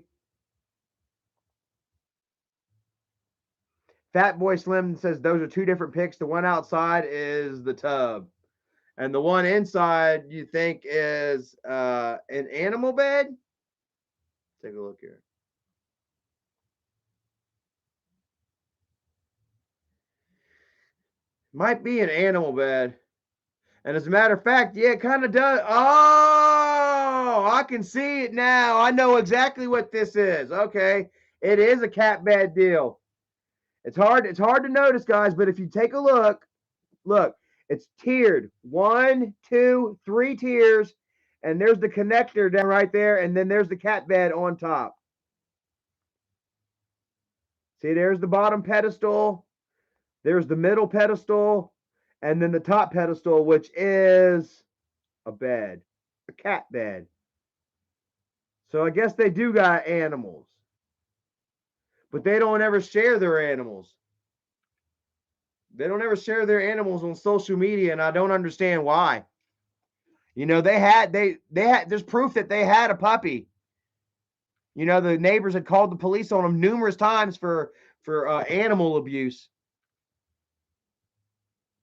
Fat Boy Slim says those are two different pics. The one outside is the tub, and the one inside you think is an animal bed. Take a look here. Might be an animal bed. And as a matter of fact, yeah, it kind of does. Oh, I can see it now. I know exactly what this is. Okay. It is a cat bed deal. It's hard to notice, guys, but if you take a look, it's tiered. 1, 2, 3 tiers, and there's the connector down right there, and then there's the cat bed on top. See, there's the bottom pedestal, there's the middle pedestal, and then the top pedestal, which is a bed, a cat bed. So I guess they do got animals, but they don't ever share their animals. They don't ever share their animals on social media, and I don't understand why. You know, they had there's proof that they had a puppy. You know, the neighbors had called the police on them numerous times for animal abuse.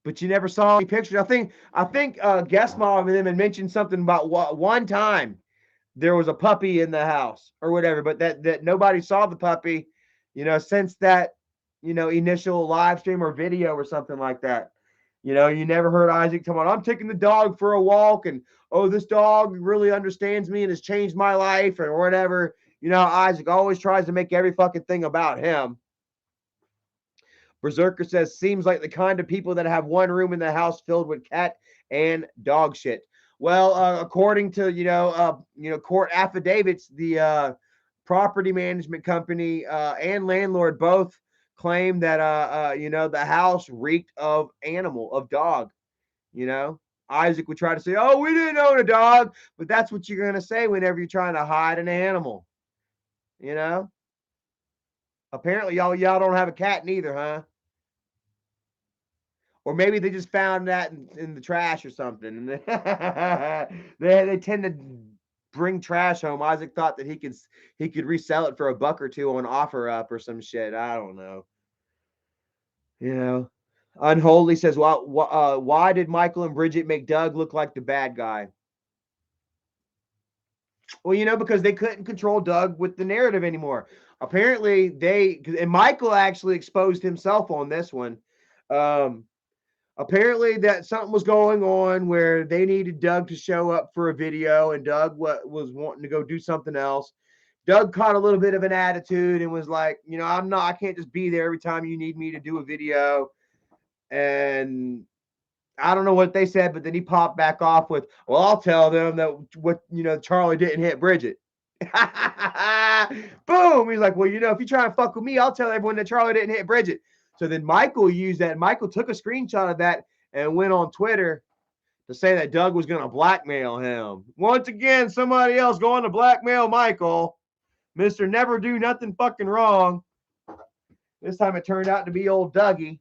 But you never saw any pictures. I think Guest Mom and them had mentioned something about one time there was a puppy in the house or whatever, but that nobody saw the puppy, you know, since that, you know, initial live stream or video or something like that. You know, you never heard Isaac talking about, I'm taking the dog for a walk, and oh, this dog really understands me and has changed my life, or whatever. You know, Isaac always tries to make every fucking thing about him. Berserker says, seems like the kind of people that have one room in the house filled with cat and dog shit. Well, according to court affidavits, the property management company and landlord both claim that the house reeked of dog. You know, Isaac would try to say, "Oh, we didn't own a dog," but that's what you're gonna say whenever you're trying to hide an animal. You know. Apparently, y'all don't have a cat neither, huh? Or maybe they just found that in the trash or something. They tend to bring trash home. Isaac thought that he could resell it for $1 or $2 on OfferUp or some shit. I don't know. You know, Unholy says, well, why did Michael and Bridget make Doug look like the bad guy? Well, you know, because they couldn't control Doug with the narrative anymore. Apparently, and Michael actually exposed himself on this one. Apparently that something was going on where they needed Doug to show up for a video, and Doug was wanting to go do something else. Doug caught a little bit of an attitude and was like, you know, I can't just be there every time you need me to do a video. And I don't know what they said, but then he popped back off with, well, I'll tell them that Charlie didn't hit Bridget. Boom. He's like, well, you know, if you try and fuck with me, I'll tell everyone that Charlie didn't hit Bridget. So then Michael used that. Michael took a screenshot of that and went on Twitter to say that Doug was going to blackmail him. Once again, somebody else going to blackmail Michael. Mr. Never Do Nothing Fucking Wrong. This time it turned out to be old Dougie.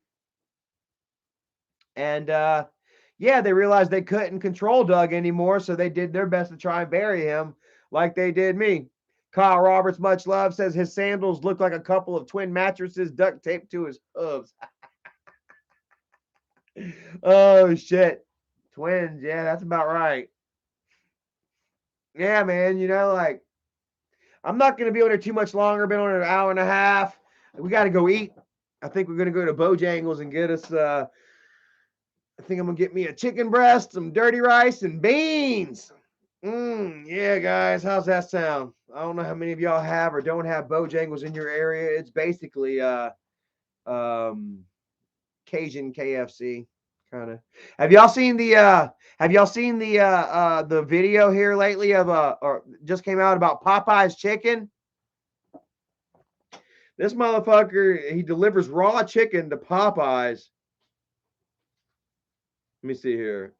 And they realized they couldn't control Doug anymore, so they did their best to try and bury him like they did me. Kyle Roberts, much love, says his sandals look like a couple of twin mattresses duct taped to his hooves. Oh, shit. Twins. Yeah, that's about right. Yeah, man. You know, like, I'm not going to be on there too much longer. Been on an hour and a half. We got to go eat. I think we're gonna go to Bojangles and get us. I think I'm gonna get me a chicken breast, some dirty rice, and beans. Yeah, guys, how's that sound? I don't know how many of y'all have or don't have Bojangles in your area. It's basically um Cajun KFC kind of. Have y'all seen the video here lately of or just came out about Popeye's chicken? This motherfucker, he delivers raw chicken to Popeyes. Let me see here.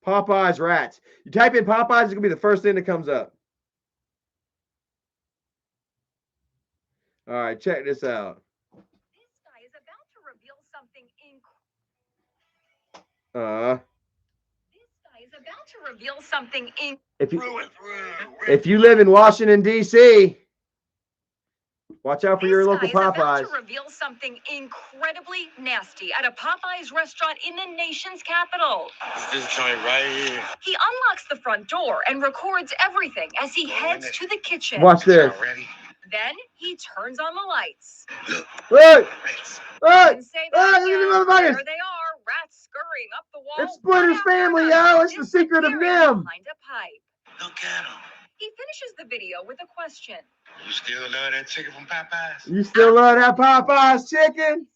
Popeyes rats. You type in Popeyes, it's gonna be the first thing that comes up. All right, check this out. This guy is about to reveal something If you live in Washington D.C., watch out for your local Popeyes. About to reveal something incredibly nasty at a Popeyes restaurant in the nation's capital. It's this joint right here. He unlocks the front door and records everything as he heads to the kitchen. Watch this. Then he turns on the lights. Hey! Hey! And say that Hey, again. motherfuckers! There they are, rats scurrying up the wall. It's Splinter's family, yo! It's the secret of them! Behind a pipe. Look at him. He finishes the video with a question. You still love that chicken from Popeyes? You still love that Popeyes chicken?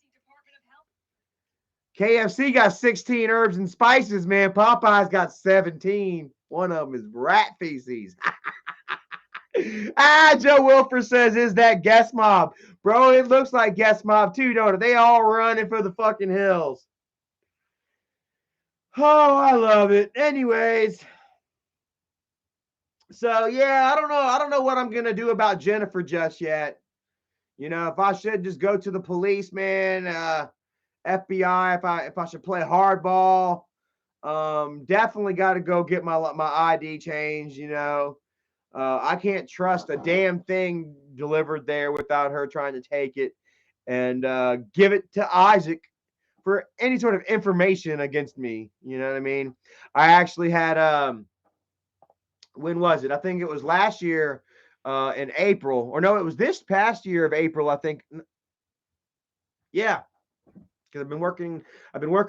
KFC got 16 herbs and spices, man. Popeyes got 17. One of them is rat feces. Joe Wilfer says, is that Guest Mob? Bro, it looks like Guest Mob too, don't it? They all running for the fucking hills. Oh, I love it. Anyways. So, yeah, I don't know what I'm going to do about Jennifer just yet. You know, if I should just go to the police, man, FBI, if I should play hardball, definitely got to go get my ID changed, you know. I can't trust a damn thing delivered there without her trying to take it and give it to Isaac for any sort of information against me. You know what I mean? I actually had, when was it? I think it was last year in April. Or no, it was this past year of April, I think. Yeah. Because I've been working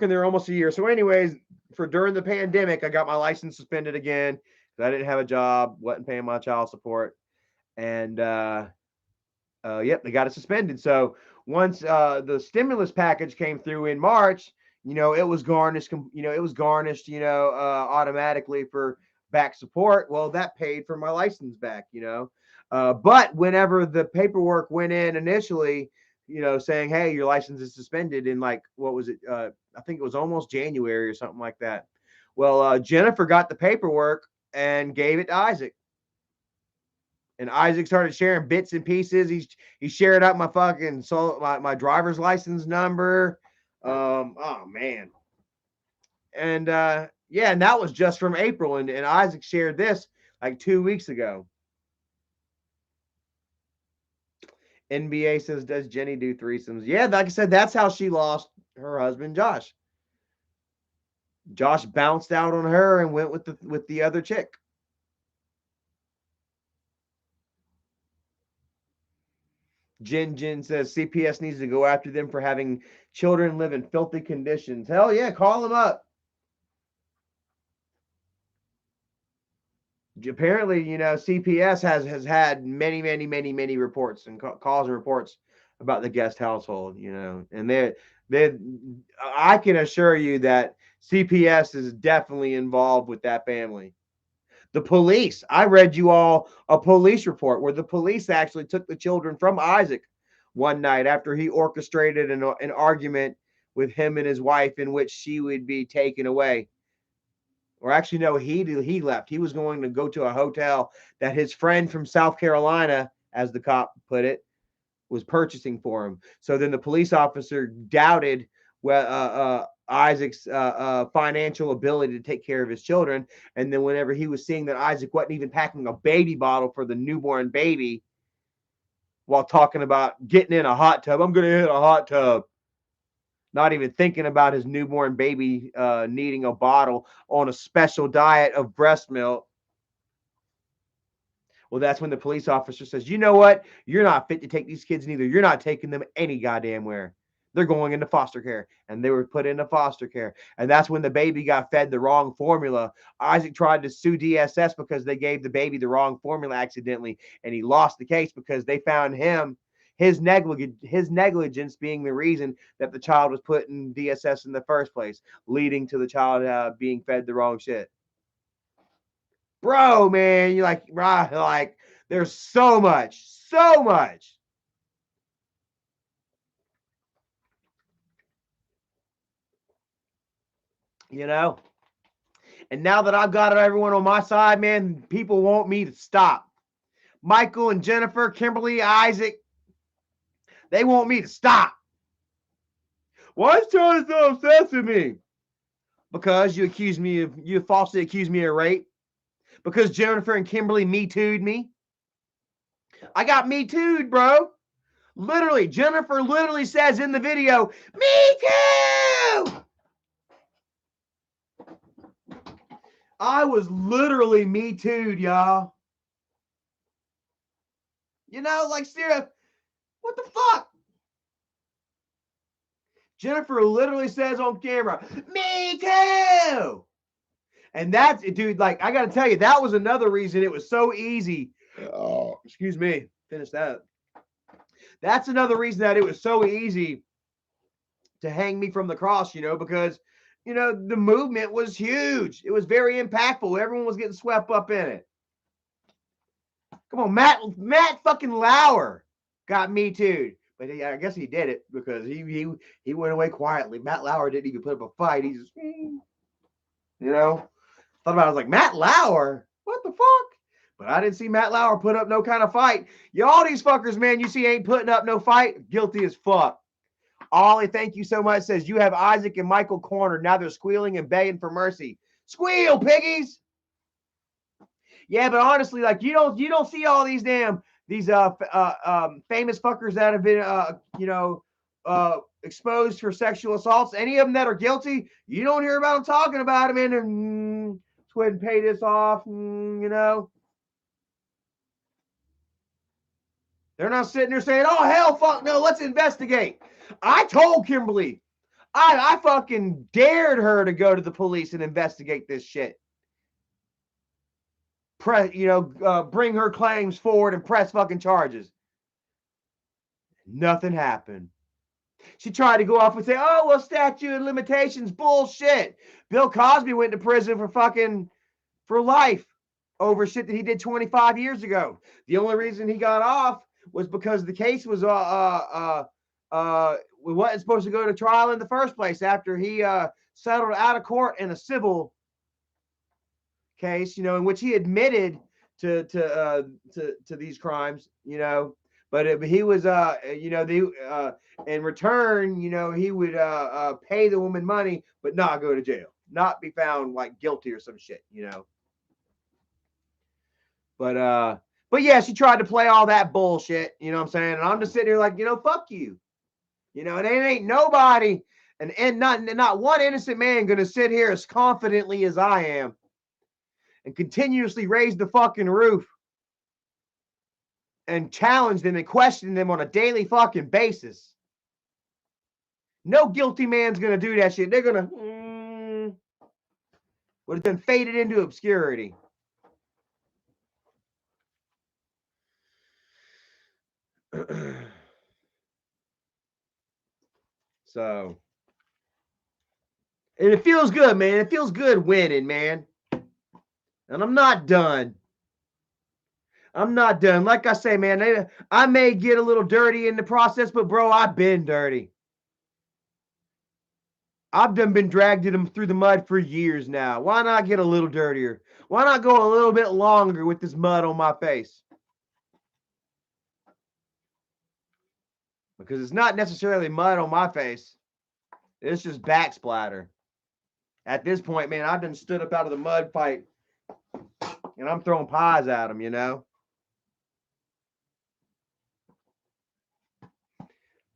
there almost a year. So anyways, for during the pandemic, I got my license suspended again. I didn't have a job, wasn't paying my child support, and yep, they got it suspended. So once the stimulus package came through in March, you know, it was garnished. Automatically for back support. Well, that paid for my license back. But whenever the paperwork went in initially, saying, hey, your license is suspended in like, what was it? I think it was almost January or something like that. Well, Jennifer got the paperwork and gave it to Isaac. And Isaac started sharing bits and pieces. He shared out my fucking my driver's license number. Oh man. And yeah, and that was just from April. And Isaac shared this like 2 weeks ago. NBA says, does Jenny do threesomes? Yeah, like I said, that's how she lost her husband, Josh. Josh bounced out on her and went with the other chick. Jin says CPS needs to go after them for having children live in filthy conditions. Hell yeah, call them up. Apparently, CPS has had many reports and calls and reports about the guest household, and they I can assure you that CPS is definitely involved with that family. The police, I read you all a police report where the police actually took the children from Isaac one night after he orchestrated an argument with him and his wife in which she would be taken away. Or actually, no, he left. He was going to go to a hotel that his friend from South Carolina, as the cop put it, was purchasing for him. So then the police officer doubted Isaac's financial ability to take care of his children. And then whenever he was seeing that Isaac wasn't even packing a baby bottle for the newborn baby while talking about getting in a hot tub, I'm going to hit a hot tub. Not even thinking about his newborn baby needing a bottle on a special diet of breast milk. Well, that's when the police officer says, you know what? You're not fit to take these kids neither. You're not taking them any goddamn where. They're going into foster care. And they were put into foster care. And that's when the baby got fed the wrong formula. Isaac tried to sue DSS because they gave the baby the wrong formula accidentally. And he lost the case because they found his negligence being the reason that the child was put in DSS in the first place, leading to the child being fed the wrong shit. Bro, man, you're like, bro, like, there's so much. You know? And now that I've got everyone on my side, man, people want me to stop. Michael and Jennifer, Kimberly, Isaac, they want me to stop. Why is Tony so obsessed with me? Because you falsely accused me of rape. Because Jennifer and Kimberly me too'd me. I got me too'd, bro. Literally, Jennifer literally says in the video, me too! I was literally me too'd, y'all. You know, like, seriously, what the fuck? Jennifer literally says on camera, me too! And that's, dude, like, I gotta tell you, that was another reason it was so easy. Oh, excuse me. Finish that. That's another reason that it was so easy to hang me from the cross, you know, because, you know, the movement was huge. It was very impactful. Everyone was getting swept up in it. Come on, Matt fucking Lauer got me too. But I guess he did it because he went away quietly. Matt Lauer didn't even put up a fight. He just, you know, thought about it. I was like, Matt Lauer? What the fuck? But I didn't see Matt Lauer put up no kind of fight. Y'all these fuckers, man, you see ain't putting up no fight. Guilty as fuck. Ollie, thank you so much. Says you have Isaac and Michael cornered. Now they're squealing and begging for mercy. Squeal, piggies. Yeah, but honestly, like you don't see all these famous fuckers that have been exposed for sexual assaults. Any of them that are guilty, you don't hear about them talking about them. And let's go ahead and pay this off. You know, they're not sitting there saying, "Oh hell, fuck no, let's investigate." I told Kimberly, I fucking dared her to go to the police and investigate this shit. Bring her claims forward and press fucking charges. Nothing happened. She tried to go off and say, oh, well, statute of limitations, bullshit. Bill Cosby went to prison for life over shit that he did 25 years ago. The only reason he got off was because the case was we wasn't supposed to go to trial in the first place after he settled out of court in a civil case, in which he admitted to these crimes, but he was, in return, he would pay the woman money, but not go to jail, not be found like guilty or some shit, But yeah, she tried to play all that bullshit, you know what I'm saying? And I'm just sitting here like, fuck you, and it ain't nobody, and not one innocent man gonna sit here as confidently as I am and continuously raise the fucking roof and challenge them and question them on a daily fucking basis. No guilty man's gonna do that shit. They're gonna would have been faded into obscurity. So, and it feels good, man. It feels good winning, man. And I'm not done. Like I say, man, I may get a little dirty in the process, but bro, I've been dirty. I've been dragged through the mud for years now. Why not get a little dirtier? Why not go a little bit longer with this mud on my face? Because it's not necessarily mud on my face. It's just back splatter. At this point, man, I've been stood up out of the mud fight and I'm throwing pies at them,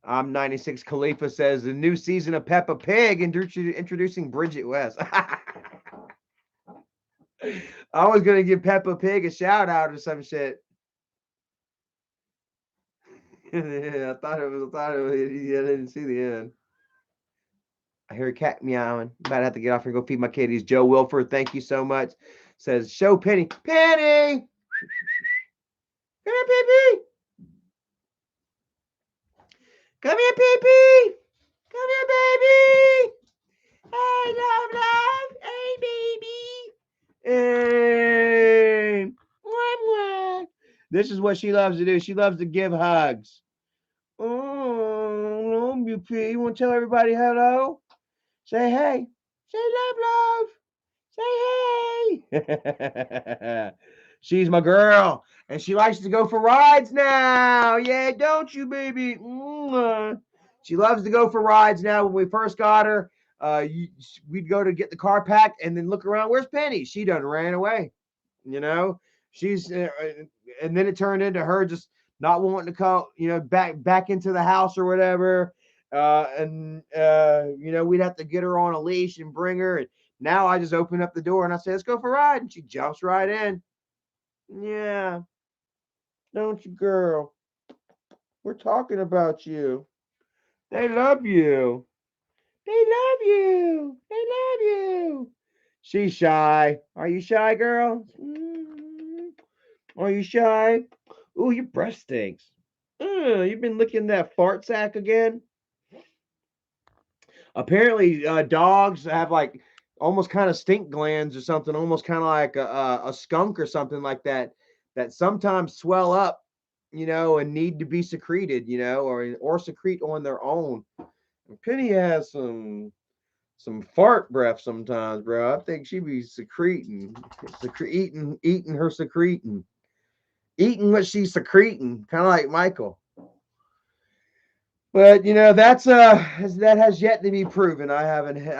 I'm 96 Khalifa says the new season of Peppa Pig introducing Bridget West. I was gonna give Peppa Pig a shout out or some shit. Yeah, I thought it was. Yeah, I didn't see the end. I hear a cat meowing. About to have to get off here and go feed my kitties. Joe Wilford, thank you so much. Says, show Penny. Penny! Come here, Pee-Pee! Come here, Pee-Pee! Come here, baby! Hey, love, love! Hey, baby! Hey! Mwah, mwah. This is what she loves to do. She loves to give hugs. Oh, love you, P. You want to tell everybody hello? Say hey. Say love, love. Say hey. She's my girl, and she likes to go for rides now. Yeah, don't you, baby? She loves to go for rides now. When we first got her, we'd go to get the car packed and then look around. Where's Penny? She done ran away. You know, she's and then it turned into her just not wanting to come, back into the house or whatever. We'd have to get her on a leash and bring her. And now I just open up the door and I say, let's go for a ride. And she jumps right in. Yeah, don't you, girl? We're talking about you. They love you. They love you. They love you. She's shy. Are you shy, girl? Are you shy? Ooh, your breath stinks. You've been licking that fart sack again? Apparently, dogs have like almost kind of stink glands or something, almost kind of like a skunk or something like that, that sometimes swell up, and need to be secreted, or secrete on their own. And Penny has some fart breath sometimes, bro. I think she be eating her secreting, eating what she's secreting, kind of like Michael. But that has yet to be proven. I haven't hit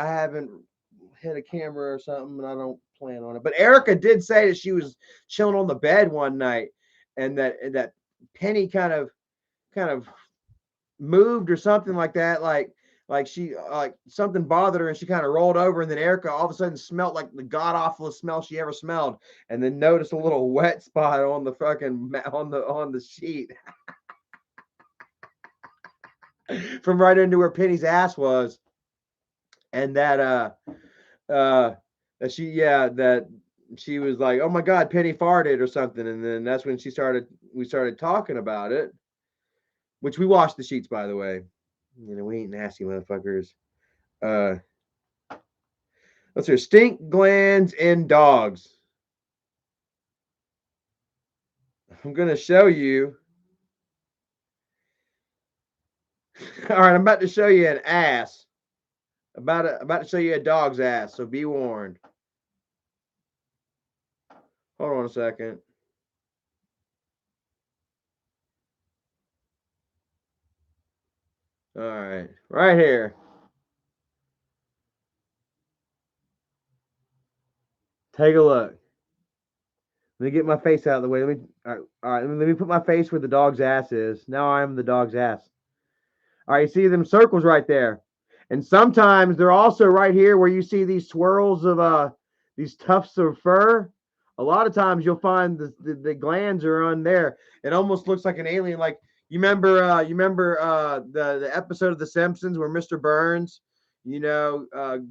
a camera or something, and I don't plan on it. But Erica did say that she was chilling on the bed one night, and that Penny kind of moved or something like that, like she like something bothered her, and she kind of rolled over, and then Erica all of a sudden smelled like the god awfulest smell she ever smelled, and then noticed a little wet spot on the fucking on the sheet. From right into where Penny's ass was, and that she was like, "Oh my God, Penny farted" or something, and then that's when we started talking about it, which we washed the sheets, by the way. We ain't nasty motherfuckers. Uh, let's hear stink glands in dogs. I'm gonna show you. All right, I'm about to show you an ass. About to show you a dog's ass, so be warned. Hold on a second. All right, right here. Take a look. Let me get my face out of the way. All right. Let me put my face where the dog's ass is. Now I am the dog's ass. All right, you see them circles right there, and sometimes they're also right here where you see these swirls of these tufts of fur. A lot of times you'll find the glands are on there. It almost looks like an alien. Like the episode of The Simpsons where Mr. Burns,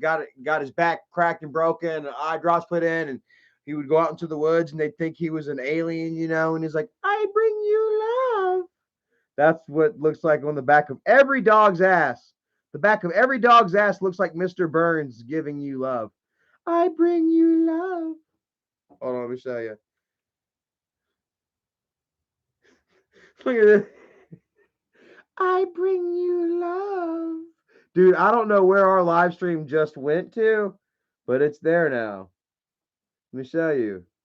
got his back cracked and broken, and eye drops put in, and he would go out into the woods and they'd think he was an alien, and he's like, "I bring you love." That's what it looks like on the back of every dog's ass. The back of every dog's ass looks like Mr. Burns giving you love. I bring you love. Hold on, let me show you. Look at this. I bring you love. Dude, I don't know where our live stream just went to, but it's there now. Let me show you.